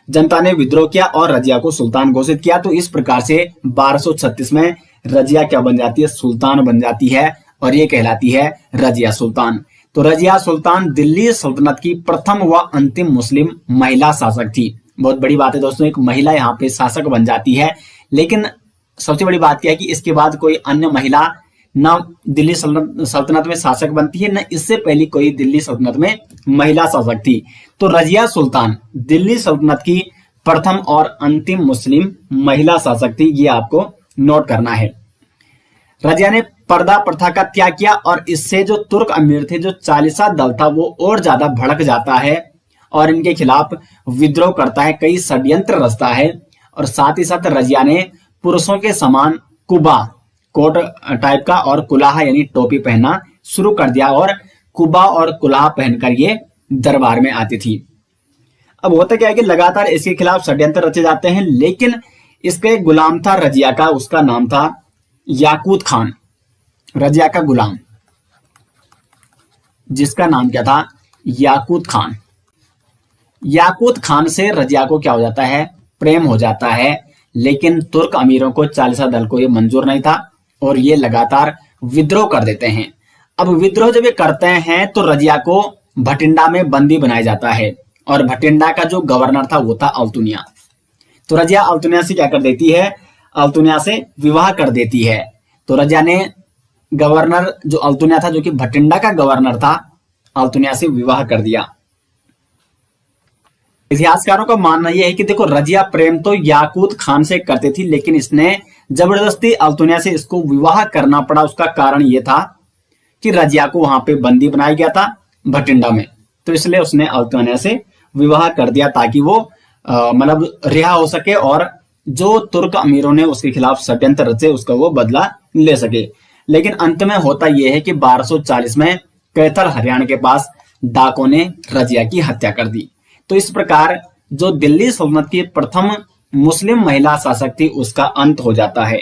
S2: जनता ने विद्रोह किया और रजिया को सुल्तान घोषित किया। तो इस प्रकार से 1236 में रजिया क्या बन जाती है, सुल्तान बन जाती है और ये कहलाती है रजिया सुल्तान। तो रजिया सुल्तान दिल्ली सल्तनत की प्रथम व अंतिम मुस्लिम महिला शासक थी। बहुत बड़ी बात है दोस्तों, एक महिला यहाँ पे शासक बन जाती है। लेकिन सबसे बड़ी बात क्या है कि इसके बाद कोई अन्य महिला न दिल्ली सल्तनत में शासक बनती है, न इससे पहले कोई दिल्ली सल्तनत में महिला शासक थी। तो रजिया सुल्तान दिल्ली सल्तनत की प्रथम और अंतिम मुस्लिम महिला शासक थी, ये आपको नोट करना है। रजिया ने पर्दा प्रथा का त्याग किया और इससे जो तुर्क अमीर थे, जो चालीसा दल था, वो और ज्यादा भड़क जाता है और इनके खिलाफ विद्रोह करता है, कई षड्यंत्र रचता है। और साथ ही साथ रजिया ने पुरुषों के समान कुबा, कोट टाइप का, और कुलाहा यानी टोपी पहनना शुरू कर दिया और कुबा और कुलाहा पहनकर ये दरबार में आती थी। अब होता क्या है कि लगातार इसके खिलाफ षड्यंत्र रचे जाते हैं, लेकिन इसका एक गुलाम था रजिया का, उसका नाम था याकूत खान। रजिया का गुलाम जिसका नाम क्या था, याकूत खान। याकूत खान से रजिया को क्या हो जाता है, प्रेम हो जाता है। लेकिन तुर्क अमीरों को, चालीसा दल को ये मंजूर नहीं था और ये लगातार विद्रोह कर देते हैं। अब विद्रोह जब ये करते हैं तो रजिया को भटिंडा में बंदी बनाया जाता है और भटिंडा का जो गवर्नर था वो था अल्तुनिया। तो रजिया अल्तुनिया से क्या कर देती है, अल्तुनिया से विवाह कर देती है। तो रजिया ने गवर्नर जो अल्तुनिया था, जो कि भटिंडा का गवर्नर था, अल्तुनिया से विवाह कर दिया। इतिहासकारों का मानना यह है कि देखो, रजिया प्रेम तो याकूत खान से करती थी, लेकिन इसने जबरदस्ती अल्तुनिया से इसको विवाह करना पड़ा। उसका कारण यह था कि रजिया को वहां पे बंदी बनाया गया था भटिंडा में, तो इसलिए उसने अल्तुनिया से विवाह कर दिया ताकि वो मतलब रिहा हो सके और जो तुर्क अमीरों ने उसके खिलाफ षड्यंत्र रचे उसका वो बदला ले सके। लेकिन अंत में होता यह है कि 1240 में कैथल हरियाणा के पास डाकों ने रजिया की हत्या कर दी। तो इस प्रकार जो दिल्ली सल्तनत की प्रथम मुस्लिम महिला शासक थी उसका अंत हो जाता है।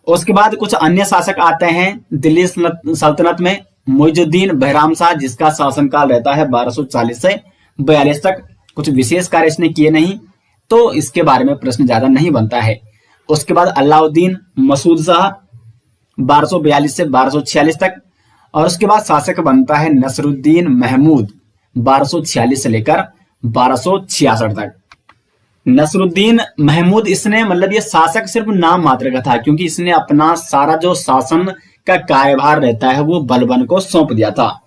S2: उसके बाद कुछ अन्य शासक आते हैं दिल्ली सल्तनत में। मुइजुद्दीन बहराम शाह, जिसका शासनकाल रहता है 1240 से 42 तक। कुछ विशेष कार्य इसने किए नहीं, तो इसके बारे में प्रश्न ज्यादा नहीं बनता है। उसके बाद अलाउद्दीन मसूद शाह 1242 से 1246 तक। और उसके बाद शासक बनता है नसरुद्दीन महमूद 1246 से लेकर 1266 तक। नसरुद्दीन महमूद, इसने मतलब ये शासक सिर्फ नाम मात्र का था, क्योंकि इसने अपना सारा जो शासन का कार्यभार रहता है वो बलबन को सौंप दिया था।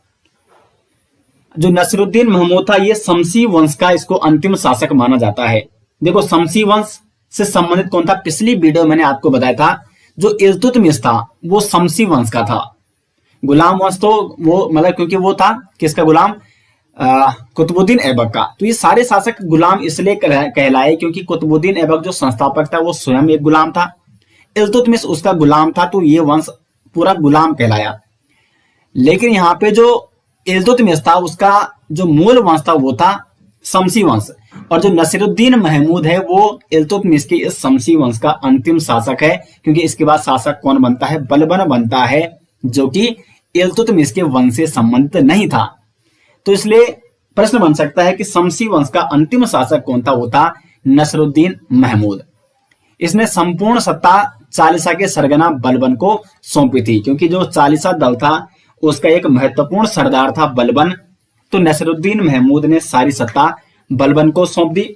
S2: जो नसरुद्दीन महमूद था ये शमसी वंश का इसको अंतिम शासक माना जाता है। देखो, शमसी वंश से संबंधित कौन था? पिछली वीडियो मैंने आपको बताया था जो इल्तुतमिश था वो शमसी वंश का था। गुलाम वंश तो वो मतलब क्योंकि वो था किसका गुलाम? कुतुबुद्दीन ऐबक का। तो ये सारे शासक गुलाम इसलिए कहलाए क्योंकि कुतुबुद्दीन ऐबक जो संस्थापक था वो स्वयं एक गुलाम था, इल्तुतमिश उसका गुलाम था, तो ये वंश पूरा गुलाम कहलाया। लेकिन यहाँ पे जो इल्तुतमिश था उसका जो मूल वंश था वो था शमसी वंश, और जो नसीरुद्दीन महमूद है वो इल्तुतमिश के इस शमसी वंश का अंतिम शासक है, क्योंकि इसके बाद शासक कौन बनता है? बलबन बनता है, जो कि इल्तुतमिश के वंश से संबंधित नहीं था। तो इसलिए प्रश्न बन सकता है कि शमसी वंश का अंतिम शासक कौन था? वो था नसरुद्दीन महमूद। इसने संपूर्ण सत्ता चालीसा के सरगना बलबन को सौंपी थी, क्योंकि जो चालीसा दल था उसका एक महत्वपूर्ण सरदार था बलबन, तो नसरुद्दीन महमूद ने सारी सत्ता बलबन को सौंप दी,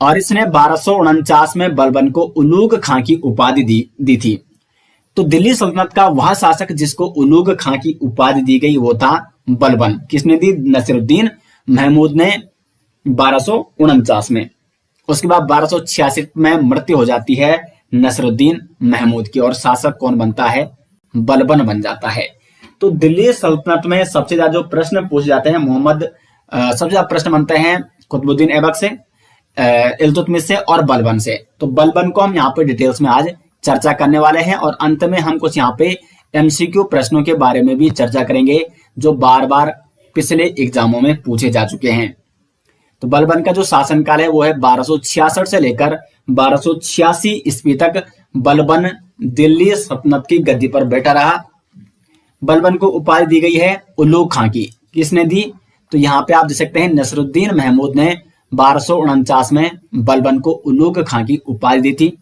S2: और इसने 1249 में बलबन को उलूग खां की उपाधि दी थी। तो दिल्ली सल्तनत का वह शासक जिसको उलूग खां की उपाधि दी गई वो था बलबन। किसने दी? नसीरुद्दीन महमूद ने 1249 में। उसके बाद 1286 में मृत्यु हो जाती है नसरुद्दीन महमूद की, और शासक कौन बनता है? बलबन बन जाता है। तो दिल्ली सल्तनत में सबसे ज्यादा जो प्रश्न पूछे जाते हैं सबसे ज्यादा प्रश्न बनते हैं कुतुबुद्दीन ऐबक से, इल्तुतमिश से और बलबन से। तो बलबन को हम यहाँ पे डिटेल्स में आज चर्चा करने वाले हैं, और अंत में हम कुछ यहाँ पे एमसीक्यू प्रश्नों के बारे में भी चर्चा करेंगे जो बार बार पिछले एग्जामों में पूछे जा चुके हैं। तो बलबन का जो शासनकाल है वो है 1266 से लेकर 1286 ईस्वी तक बलबन दिल्ली सल्तनत की गद्दी पर बैठा रहा। बलबन को उपाधि दी गई है उलूग खां की। किसने दी? तो यहाँ पे आप देख सकते हैं नसरुद्दीन महमूद ने 1249 में बलबन को उलूग खां की उपाधि दी थी।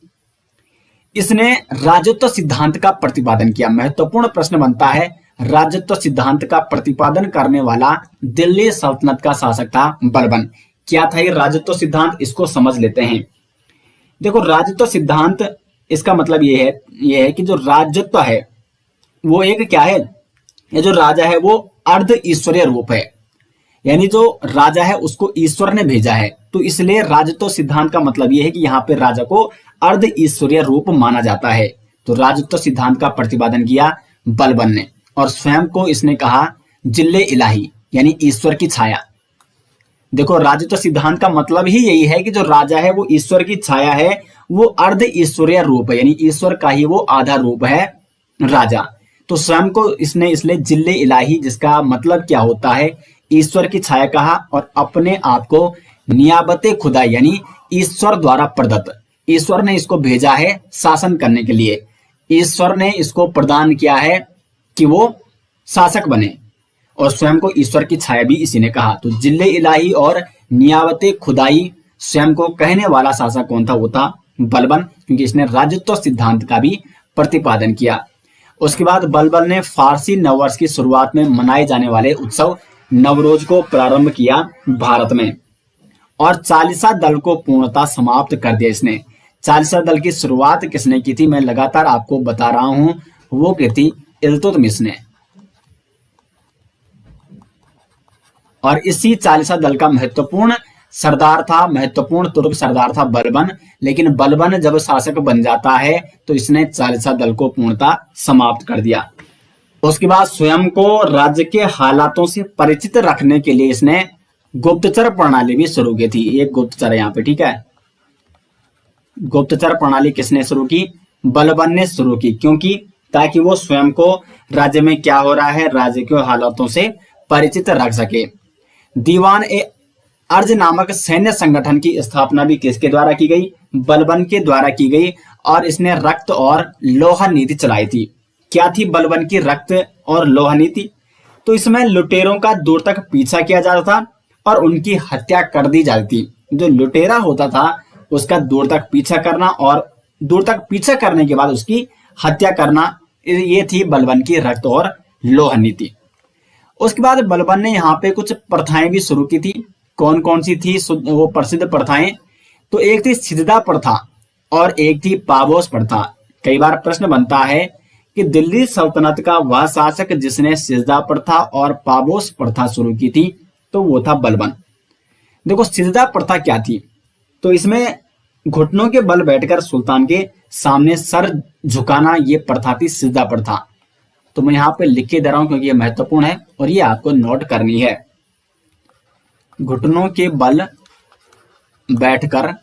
S2: इसने राजत्व सिद्धांत का प्रतिपादन किया। महत्वपूर्ण प्रश्न बनता है, राजत्व सिद्धांत का प्रतिपादन करने वाला दिल्ली सल्तनत का शासक था बलबन। क्या था ये राजत्व सिद्धांत? इसको समझ लेते हैं। देखो, राजत्व सिद्धांत इसका मतलब ये है कि जो राजत्व है वो एक क्या है? ये जो राजा है वो अर्ध ईश्वरीय रूप है, यानी जो राजा है उसको ईश्वर ने भेजा है। तो इसलिए राजत्व सिद्धांत का मतलब यह है कि यहाँ पे राजा को अर्ध ईश्वरीय रूप माना जाता है। तो राजत्व सिद्धांत का प्रतिपादन किया बलबन ने, और स्वयं को इसने कहा जिल्ले इलाही, यानी ईश्वर की छाया। देखो, राजत्व सिद्धांत का मतलब ही यही है कि जो राजा है वो ईश्वर की छाया है, वो अर्ध ईश्वरीय रूप है, यानी ईश्वर का ही वो आधा रूप है राजा। तो स्वयं को इसने इसलिए जिल्ले इलाही, जिसका मतलब क्या होता है? ईश्वर की छाया कहा, और अपने आप को नियाबते खुदा, यानी ईश्वर द्वारा प्रदत्त, ईश्वर ने इसको भेजा है शासन करने के लिए। ईश्वर ने इसको प्रदान किया है कि वो शासक बने, और स्वयं को ईश्वर की छाया भी इसी ने कहा। तो जिल्ले इलाही और नियाबते खुदाई स्वयं को कहने वाला शासक कौन था? वो था बलबन, क्योंकि इसने राजत्व सिद्धांत का भी प्रतिपादन किया। उसके बाद बलबन ने फारसी नववर्ष की शुरुआत में मनाए जाने वाले उत्सव नवरोज को प्रारंभ किया भारत में, और चालीसा दल को पूर्णतः समाप्त कर दिया इसने। चालीसा दल की शुरुआत किसने की थी? मैं लगातार आपको बता रहा हूं, वो की थी इल्तुतमिश ने। और इसी चालीसा दल का महत्वपूर्ण तुर्क सरदार था बलबन। लेकिन बलबन जब शासक बन जाता है तो इसने चालीसा दल को पूर्णतः समाप्त कर दिया। उसके बाद स्वयं को राज्य के हालातों से परिचित रखने के लिए इसने गुप्तचर प्रणाली भी शुरू की थी। एक गुप्तचर यहाँ पे, ठीक है। गुप्तचर प्रणाली किसने शुरू की? बलबन ने शुरू की, क्योंकि ताकि वो स्वयं को राज्य में क्या हो रहा है, राज्य के हालातों से परिचित रख सके। दीवान ए अर्ज नामक सैन्य संगठन की स्थापना भी किसके द्वारा की गई? बलबन के द्वारा की गई, और इसने रक्त और लोहा नीति चलाई थी। क्या थी बलबन की रक्त और लोहा नीति? तो इसमें लुटेरों का दूर तक पीछा किया जाता था और उनकी हत्या कर दी जाती थी। जो लुटेरा होता था उसका दूर तक पीछा करना, और दूर तक पीछा करने के बाद उसकी हत्या करना, ये थी बलबन की रक्त और लोहा नीति। उसके बाद बलबन ने यहाँ पे कुछ प्रथाएं भी शुरू की थी। कौन कौन सी थी वो प्रसिद्ध प्रथाएं? तो एक थी सिजदा प्रथा और एक थी पाबोस प्रथा। कई बार प्रश्न बनता है कि दिल्ली सल्तनत का वह शासक जिसने सिजदा प्रथा और पाबोस प्रथा शुरू की थी, तो वो था बलबन। देखो, सिजदा प्रथा क्या थी? तो इसमें घुटनों के बल बैठकर सुल्तान के सामने सर झुकाना ये प्रथा थी सिजदा प्रथा। तो मैं यहाँ पे लिख के दे रहा हूं क्योंकि ये महत्वपूर्ण है और ये आपको नोट करनी है। घुटनों के बल बैठकर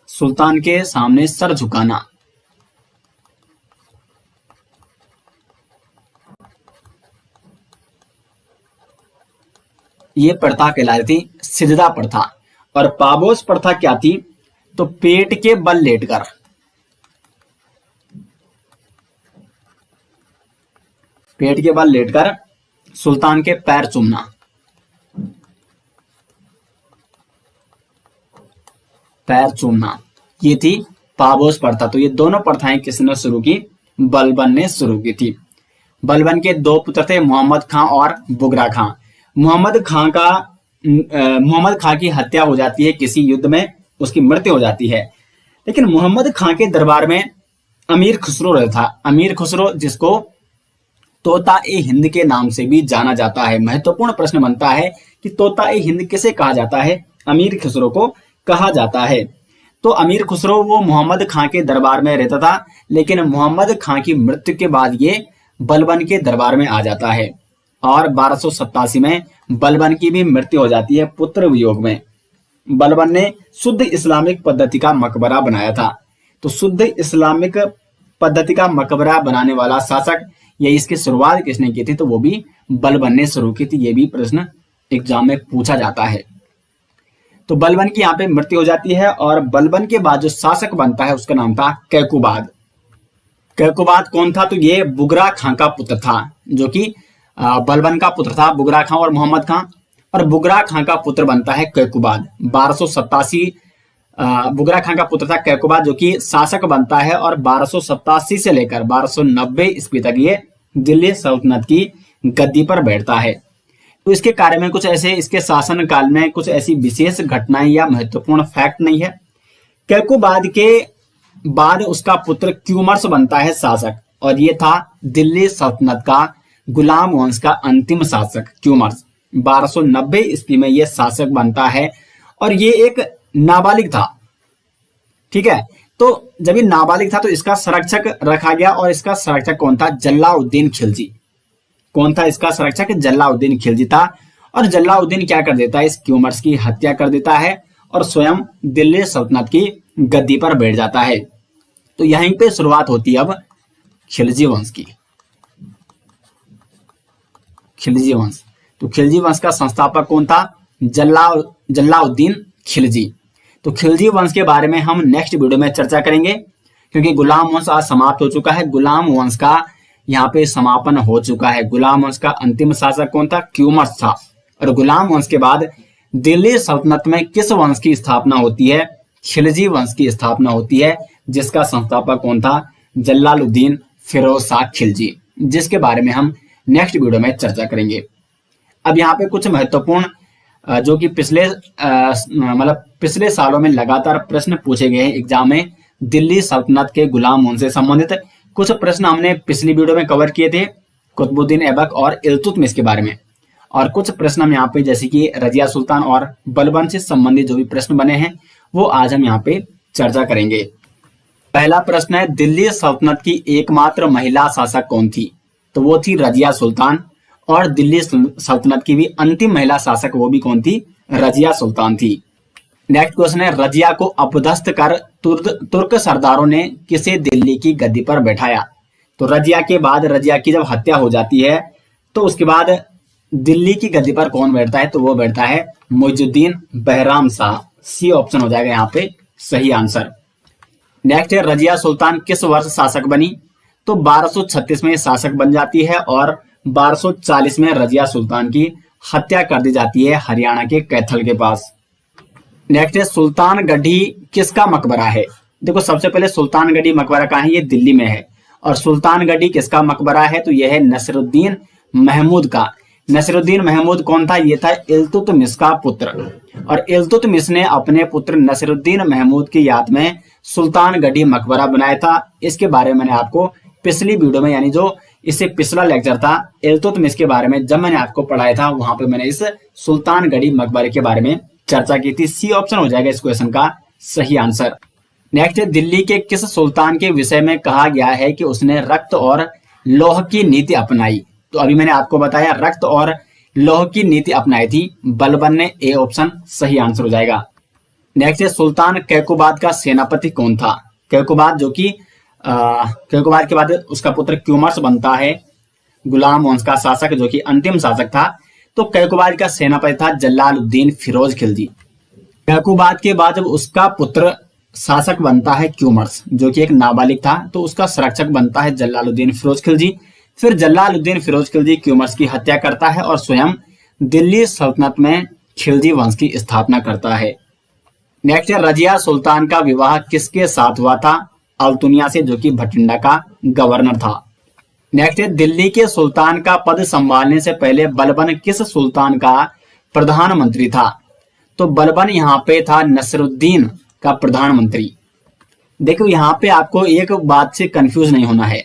S2: सुल्तान के सामने सर झुकाना, ये प्रथा कहलाती थी सिजदा प्रथा। और पाबोस प्रथा क्या थी? तो पेट के बल लेटकर, पेट के बल लेटकर सुल्तान के पैर चूमना, पैर चूमना, ये थी पाबोस प्रथा। तो ये दोनों प्रथाएं किसने शुरू की? बलबन ने शुरू की थी। बलबन के दो पुत्र थे, मोहम्मद खां और बुगरा खां। मोहम्मद खां की हत्या हो जाती है किसी युद्ध में, उसकी मृत्यु हो जाती है। लेकिन मोहम्मद खां के दरबार में अमीर खुसरो रहता था। अमीर खुसरो जिसको तोता ए हिंद के नाम से भी जाना जाता है। महत्वपूर्ण प्रश्न बनता है कि तोता ए हिंद किसे कहा जाता है? अमीर खुसरो को कहा जाता है। तो अमीर खुसरो वो मोहम्मद खां के दरबार में रहता था, लेकिन मोहम्मद खां की मृत्यु के बाद ये बलबन के दरबार में आ जाता है और 1287 में बलबन की भी मृत्यु हो जाती है पुत्र वियोग में। बलबन ने शुद्ध इस्लामिक पद्धति का मकबरा बनाया था। तो शुद्ध इस्लामिक पद्धति का मकबरा बनाने वाला शासक, ये इसकी शुरुआत किसने की थी? तो वो भी बलबन ने शुरू की थी। ये भी प्रश्न एग्जाम में पूछा जाता है। तो बलबन की यहाँ पे मृत्यु हो जाती है और बलबन के बाद जो शासक बनता है उसका नाम था कैकुबाद। कैकुबाद कौन था? तो ये बुगरा खां का पुत्र था, जो कि बलबन का पुत्र था, बुगरा खां और मोहम्मद खां। और बुगरा खां का पुत्र बनता है कैकुबाद। 1287 बुगरा खां का पुत्र था कैकुबाद, जो कि शासक बनता है और 1287 से लेकर 1290 ईस्वी तक ये दिल्ली सल्तनत की गद्दी पर बैठता है। तो इसके कार्य में कुछ ऐसे, इसके शासन काल में कुछ ऐसी विशेष घटनाएं या महत्वपूर्ण फैक्ट नहीं है। कैकुबाद के बाद उसका पुत्र क्यूमर्स बनता है शासक, और ये था दिल्ली सल्तनत का गुलाम वंश का अंतिम शासक क्यूमर्स। 1290 ईस्वी में यह शासक बनता है और ये एक नाबालिग था। ठीक है, तो जब ये नाबालिग था तो इसका संरक्षक रखा गया, और इसका संरक्षक कौन था? जल्लाउद्दीन खिलजी। कौन था इसका संरक्षक? जल्लाउद्दीन खिलजी था। और जल्लाउद्दीन क्या कर देता है? इस क्यूमर्स की हत्या कर देता है और स्वयं दिल्ली सल्तनत की गद्दी पर बैठ जाता है। तो यहीं पे शुरुआत होती है अब खिलजी वंश की। खिलजी वंश, तो खिलजी वंश का संस्थापक कौन था? जल्लाउद्दीन खिलजी। तो खिलजी वंश के बारे में हम नेक्स्ट वीडियो में चर्चा करेंगे, क्योंकि गुलाम वंश आज समाप्त हो चुका है। गुलाम वंश का यहाँ पे समापन हो चुका है। गुलाम वंश का अंतिम शासक कौन था? क्यूमर्स था। और गुलाम वंश के बाद दिल्ली सल्तनत में किस वंश की स्थापना होती है? खिलजी वंश की स्थापना होती है, जिसका संस्थापक कौन था? जलालुद्दीन फिरोज शाह खिलजी, जिसके बारे में हम नेक्स्ट वीडियो में चर्चा करेंगे। अब यहाँ पे कुछ महत्वपूर्ण जो कि पिछले सालों में लगातार प्रश्न पूछे गए हैं एग्जाम में, दिल्ली सल्तनत के गुलाम वंश से संबंधित कुछ प्रश्न हमने पिछली वीडियो में कवर किए थे, कुतुबुद्दीन ऐबक और इल्तुतमिश के बारे में। और कुछ प्रश्न हम यहाँ पे जैसे कि रजिया सुल्तान और बलबन से संबंधित जो भी प्रश्न बने हैं वो आज हम यहाँ पे चर्चा करेंगे। पहला प्रश्न है, दिल्ली सल्तनत की एकमात्र महिला शासक कौन थी? तो वो थी रजिया सुल्तान। और दिल्ली सल्तनत की भी अंतिम महिला शासक वो भी कौन थी? रजिया सुल्तान थी। नेक्स्ट क्वेश्चन है, रजिया को अपदस्थ कर तुर्क सरदारों ने किसे दिल्ली की गद्दी पर बैठाया? तो रजिया के बाद, रजिया की जब हत्या हो जाती है तो उसके बाद दिल्ली की गद्दी पर कौन बैठता है? तो वो बैठता है मुइजुद्दीन बहराम शाह। सी ऑप्शन हो जाएगा यहाँ पे सही आंसर। नेक्स्ट है, रजिया सुल्तान किस वर्ष शासक बनी? तो 1236 में शासक बन जाती है और 1240 में रजिया सुल्तान की हत्या कर दी जाती है हरियाणा के कैथल के पास। नेक्स्ट है, सुल्तानगढ़ी किसका मकबरा है? देखो सबसे पहले सुल्तानगढ़ी मकबरा कहाँ है? ये दिल्ली में है। और सुल्तानगढ़ी किसका मकबरा है? तो यह है नसीरुद्दीन महमूद का। नसीरुद्दीन महमूद कौन था? ये था इल्तुतमिश का पुत्र। और इल्तुतमिश ने अपने पुत्र नसीरुद्दीन महमूद की याद में सुल्तानगढ़ी मकबरा बनाया था। इसके बारे में मैंने आपको पिछली वीडियो में, यानी जो इससे पिछला लेक्चर था इल्तुतमिश के बारे में, जब मैंने आपको पढ़ाया था वहां पे मैंने इस सुल्तानगढ़ी मकबरे के बारे में चर्चा की थी। सी ऑप्शन हो जाएगा इस क्वेश्चन का सही आंसर। नेक्स्ट है, दिल्ली के किस सुल्तान के विषय में कहा गया है कि उसने रक्त और लौह की नीति अपनाई? तो अभी मैंने आपको बताया रक्त और लौह की नीति अपनाई थी बलबन ने। ए ऑप्शन सही आंसर हो जाएगा। नेक्स्ट है, सुल्तान कैकुबाद का सेनापति कौन था? कैकुबाद जो कि कैकुबाद के बाद उसका पुत्र क्यूमर्स बनता है, गुलाम वंश का शासक जो कि अंतिम शासक था। तो कैकुबाद का सेनापति था जलालुद्दीन फिरोज खिलजी। कैकुबाद के बाद जब उसका पुत्र शासक बनता है क्यूमर्स जो कि एक नाबालिग था, तो उसका संरक्षक बनता है जलालुद्दीन फिरोज खिलजी। फिर जलालुद्दीन फिरोज खिलजी क्यूमर्स की हत्या करता है और स्वयं दिल्ली सल्तनत में खिलजी वंश की स्थापना करता है। नेक्स्ट है, रजिया सुल्तान का विवाह किसके साथ हुआ था? अल्तुनिया से जो कि भटिंडा का गवर्नर था। नेक्स्ट है, दिल्ली के सुल्तान का पद संभालने से पहले बलबन किस सुल्तान का प्रधानमंत्री था? तो बलबन यहाँ पे था नसरुद्दीन का प्रधानमंत्री। देखो यहाँ पे आपको एक बात से कंफ्यूज नहीं होना है।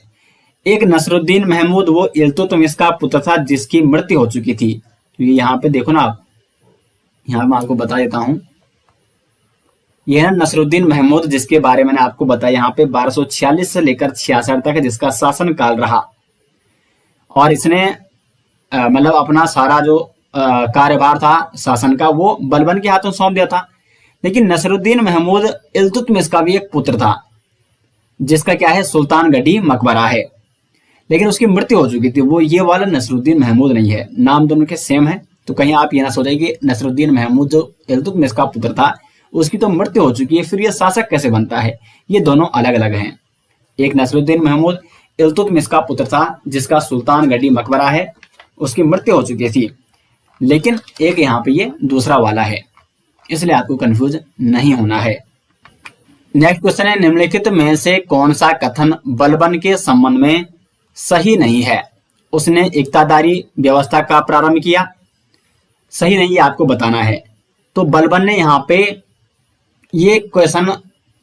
S2: एक नसरुद्दीन महमूद वो इल्तुतमिश का पुत्र था जिसकी मृत्यु हो चुकी थी। तो यहाँ पे देखो ना आप, यहाँ मैं आपको बता देता हूं, यह है नसरुद्दीन महमूद जिसके बारे में मैंने आपको बताया यहाँ पे 1246 से लेकर 66 तक जिसका शासन काल रहा। और इसने मतलब अपना सारा जो कार्यभार था शासन का वो बलबन के हाथों सौंप दिया था। लेकिन नसरुद्दीन महमूद इल्तुतमिश का भी एक पुत्र था जिसका क्या है, सुल्तानगढ़ी मकबरा है, लेकिन उसकी मृत्यु हो चुकी थी। वो ये वाला नसरुद्दीन महमूद नहीं है, नाम दोनों के सेम है। तो कहीं आप ये ना सोचें कि नसरुद्दीन महमूद जो इल्तुतमिश का पुत्र था उसकी तो मृत्यु हो चुकी है, फिर ये शासक कैसे बनता है? ये दोनों अलग अलग हैं। एक नसरुद्दीन महमूद इल्तुतमिश का पुत्र था जिसका सुल्तानगढ़ी मकबरा है, उसकी मृत्यु हो चुकी थी। लेकिन एक यहाँ पे ये दूसरा वाला है, इसलिए आपको कंफ्यूज नहीं होना है। नेक्स्ट क्वेश्चन है, निम्नलिखित में से कौन सा कथन बलबन के संबंध में सही नहीं है? उसने इक्तादारी व्यवस्था का प्रारंभ किया, सही नहीं, ये आपको बताना है। तो बलबन ने यहाँ पे ये क्वेश्चन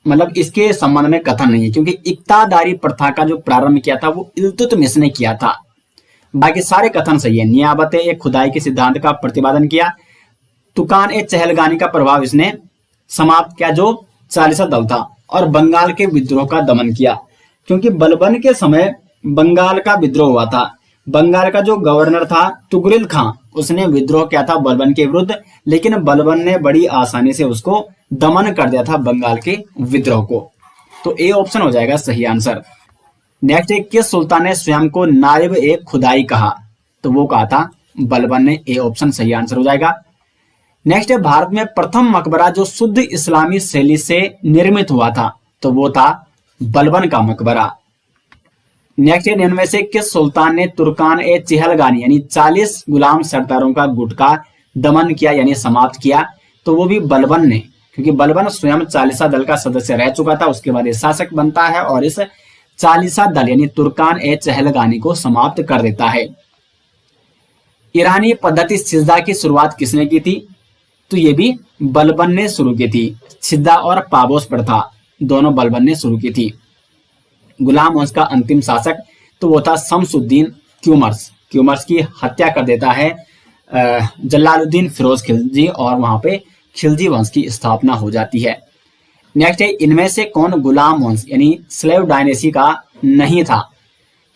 S2: मतलब इसके संबंध में कथन नहीं है, क्योंकि इक्तादारी प्रथा का जो प्रारंभ किया था वो इल्तुतमिश ने किया था। बाकी सारे कथन सही है। नियाबत ए खुदाई के सिद्धांत का प्रतिपादन किया, तुकान ए चहलगानी का प्रभाव इसने समाप्त किया जो चालीसा दल था, और बंगाल के विद्रोह का दमन किया, क्योंकि बलबन के समय बंगाल का विद्रोह हुआ था। बंगाल का जो गवर्नर था तुगरिल खां, उसने विद्रोह किया था बलबन के विरुद्ध, लेकिन बलबन ने बड़ी आसानी से उसको दमन कर दिया था बंगाल के विद्रोह को। तो ए ऑप्शन हो जाएगा सही आंसर। नेक्स्ट है, किस सुल्तान ने स्वयं को नायब ए खुदाई कहा? तो वो कहा था बलबन ने। ए ऑप्शन सही आंसर हो जाएगा। नेक्स्ट है, भारत में प्रथम मकबरा जो शुद्ध इस्लामी शैली से निर्मित हुआ था, तो वो था बलबन का मकबरा। नेक्स्ट है, इनमें से किस सुल्तान ने तुर्कान ए चहलगानी यानी 40 गुलाम सरदारों का गुट का दमन किया यानी समाप्त किया? तो वो भी बलबन ने, क्योंकि बलबन स्वयं चालीसा दल का सदस्य रह चुका था, उसके बाद ये शासक बनता है और इस चालीसा दल यानी तुर्कान ए चहलगानी को समाप्त कर देता है। ईरानी पद्धति सिजदा की शुरुआत किसने की थी? तो ये भी बलबन ने शुरू की थी। सिजदा और पाबोस प्रथा दोनों बलबन ने शुरू की थी। गुलाम वंश का अंतिम शासक तो वो था शमसुद्दीन क्यूमर्स। क्यूमर्स की हत्या कर देता है जलालुद्दीन फिरोज खिलजी और वहां पे खिलजी वंश की स्थापना हो जाती है। नेक्स्ट है, इनमें से कौन गुलाम वंश यानी स्लेव डायनेसी का नहीं था?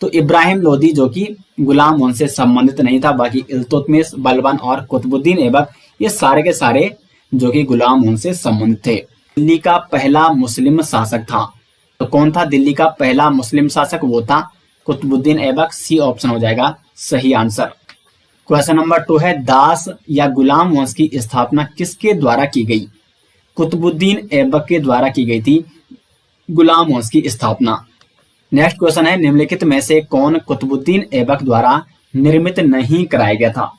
S2: तो इब्राहिम लोदी जो कि गुलाम वंश से संबंधित नहीं था, बाकी इल्तुतमिश, बलबन और कुतुबुद्दीन ऐबक ये सारे के सारे जो कि गुलाम वंश से संबंधित थे। दिल्ली का पहला मुस्लिम शासक था, तो कौन था दिल्ली का पहला मुस्लिम शासक? वो था कुतुबुद्दीन ऐबक। सी ऑप्शन हो जाएगा सही आंसर। क्वेश्चन नंबर 2 है, दास या गुलाम वंश की स्थापना किसके द्वारा की गई? कुतुबुद्दीन ऐबक के द्वारा की गई थी गुलाम वंश की स्थापना। नेक्स्ट क्वेश्चन है, निम्नलिखित में से कौन कुतुबुद्दीन ऐबक द्वारा निर्मित नहीं कराया गया था?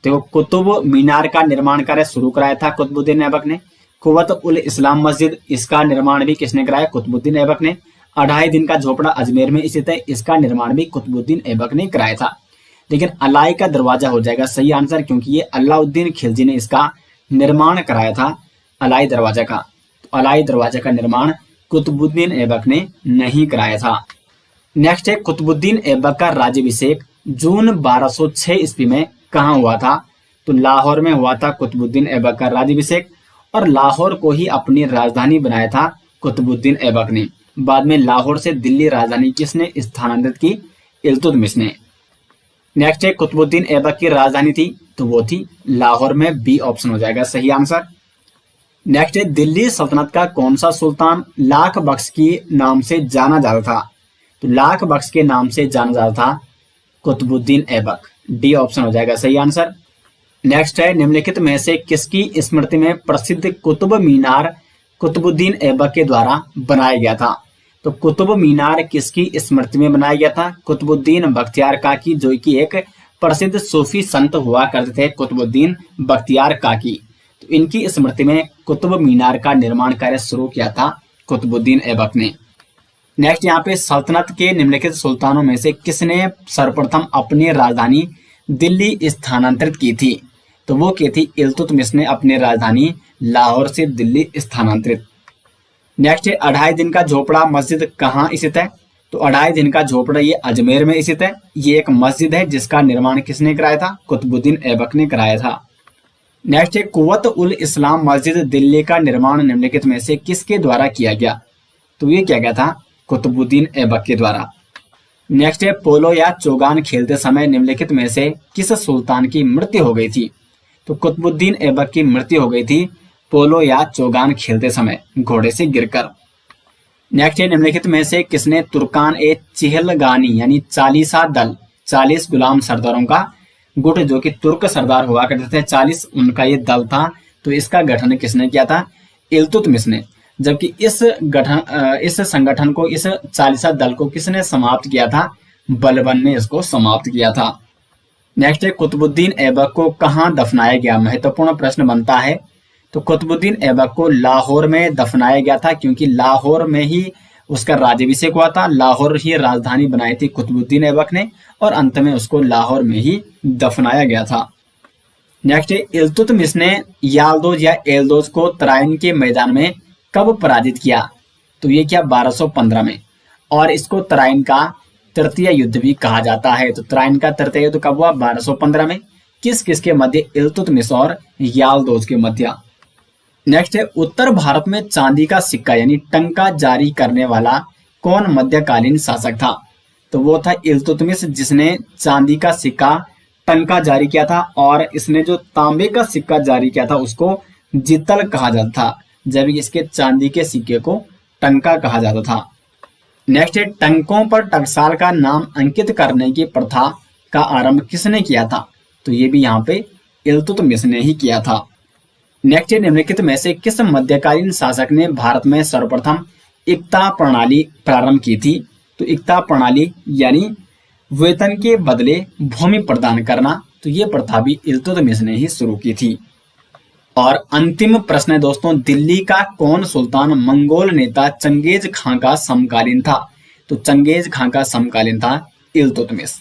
S2: तो कुतुब मीनार का निर्माण कार्य शुरू कराया था कुतुबुद्दीन ऐबक ने। कुव्वत उल इस्लाम मस्जिद, इसका निर्माण भी किसने कराया? कुतुबुद्दीन ऐबक ने। 2.5 दिन का झोपड़ा अजमेर में स्थित है, इसका निर्माण भी कुतुबुद्दीन ऐबक ने कराया था। लेकिन अलाई का दरवाजा हो जाएगा सही आंसर, क्योंकि ये अलाउद्दीन खिलजी ने इसका निर्माण कराया था अलाई दरवाजा का। तो अलाई दरवाजा का निर्माण कुतुबुद्दीन ऐबक ने नहीं कराया था। नेक्स्ट है, कुतुबुद्दीन ऐबक का राज्याभिषेक जून 1206 ईस्वी में कहाँ हुआ था? तो लाहौर में हुआ था कुतुबुद्दीन ऐबक का राज्याभिषेक और लाहौर को ही अपनी राजधानी बनाया था कुतुबुद्दीन ऐबक ने। बाद में लाहौर से दिल्ली राजधानी किसने स्थानांतरित की? इल्तुतमिश ने। नेक्स्ट है कुतुबुद्दीन ऐबक की राजधानी थी तो वो थी लाहौर में, बी ऑप्शन हो जाएगा सही आंसर। नेक्स्ट है दिल्ली सल्तनत का कौन सा सुल्तान लाख बख्श के नाम से जाना जाता था? तो लाख बख्श के नाम से जाना जाता था कुतुबुद्दीन ऐबक, डी ऑप्शन हो जाएगा सही आंसर। नेक्स्ट है निम्नलिखित में से किसकी स्मृति में प्रसिद्ध कुतुब मीनार कुतुबुद्दीन ऐबक के द्वारा बनाया गया था? तो कुतुब मीनार किसकी स्मृति में बनाया गया था? कुतुबुद्दीन बख्तियार काकी, जो कि एक प्रसिद्ध सूफी संत हुआ करते थे, कुतुबुद्दीन बख्तियार काकी। तो इनकी स्मृति में कुतुब मीनार का निर्माण कार्य शुरू किया था कुतुबुद्दीन ऐबक ने। नेक्स्ट यहाँ पे सल्तनत के निम्नलिखित सुल्तानों में से किसने सर्वप्रथम अपनी राजधानी दिल्ली स्थानांतरित की थी? तो वो की थी इल्तुतमिश ने अपनी राजधानी लाहौर से दिल्ली स्थानांतरित। नेक्स्ट है अढ़ाई दिन का झोपड़ा मस्जिद कहाँ स्थित है? तो अढ़ाई दिन का झोपड़ा ये अजमेर में स्थित है। ये एक मस्जिद है जिसका निर्माण किसने कराया था? कुतुबुद्दीन ऐबक ने कराया था। नेक्स्ट है कुव्वत उल इस्लाम मस्जिद दिल्ली का निर्माण निम्नलिखित में से किसके द्वारा किया गया? तो ये किया गया था कुतुबुद्दीन ऐबक के द्वारा। नेक्स्ट है पोलो या चौगान खेलते समय निम्नलिखित में से किस सुल्तान की मृत्यु हो गई थी? तो कुतुबुद्दीन ऐबक की मृत्यु हो गई थी पोलो या चौगान खेलते समय घोड़े से गिरकर। नेक्स्ट है निम्नलिखित में से किसने तुर्कान ए चिहलगानी यानी 40 दल 40 गुलाम सरदारों का गुट, जो कि तुर्क सरदार हुआ करते थे 40, उनका ये दल था, तो इसका गठन किसने किया था? इल्तुतमिश ने। जबकि इस संगठन को, इस 40 दल को किसने समाप्त किया था? बलबन ने इसको समाप्त किया था। नेक्स्ट है कुतुबुद्दीन ऐबक को कहाँ दफनाया गया? महत्वपूर्ण प्रश्न बनता है। तो कुतुबुद्दीन ऐबक को लाहौर में दफनाया गया था, क्योंकि लाहौर में ही उसका राज्याभिषेक हुआ था, लाहौर ही राजधानी बनाई थी कुतुबुद्दीन ऐबक ने, और अंत में उसको लाहौर में ही दफनाया गया था। नेक्स्ट है इल्तुतमिश ने याल्दोज या एल्दोज को तराइन के मैदान में कब पराजित किया? तो ये क्या 1215 में, और इसको तराइन का तृतीय युद्ध भी कहा जाता है। तो तराइन का तृतीय युद्ध कब हुआ? 1215 में। किस किस के मध्य? इल्तुतमिश और याल्दोज के मध्य। नेक्स्ट है उत्तर भारत में चांदी का सिक्का यानी टंका जारी करने वाला कौन मध्यकालीन शासक था? तो वो था इल्तुतमिश, जिसने चांदी का सिक्का टंका जारी किया था, और इसने जो तांबे का सिक्का जारी किया था उसको जितल कहा जाता था, जबकि इसके चांदी के सिक्के को टंका कहा जाता था। नेक्स्ट है टंकों पर टकसाल का नाम अंकित करने की प्रथा का आरंभ किसने किया था? तो ये भी यहाँ पे इल्तुतमिश ने ही किया था। नेक्स्ट है निम्नलिखित में से किस मध्यकालीन शासक ने भारत में सर्वप्रथम इक्ता प्रणाली प्रारंभ की थी? तो इक्ता प्रणाली यानी वेतन के बदले भूमि प्रदान करना, तो ये प्रथा भी इल्तुतमिश ने ही शुरू की थी। और अंतिम प्रश्न है दोस्तों, दिल्ली का कौन सुल्तान मंगोल नेता चंगेज खां का समकालीन था? तो चंगेज खां का समकालीन था इल्तुतमिश।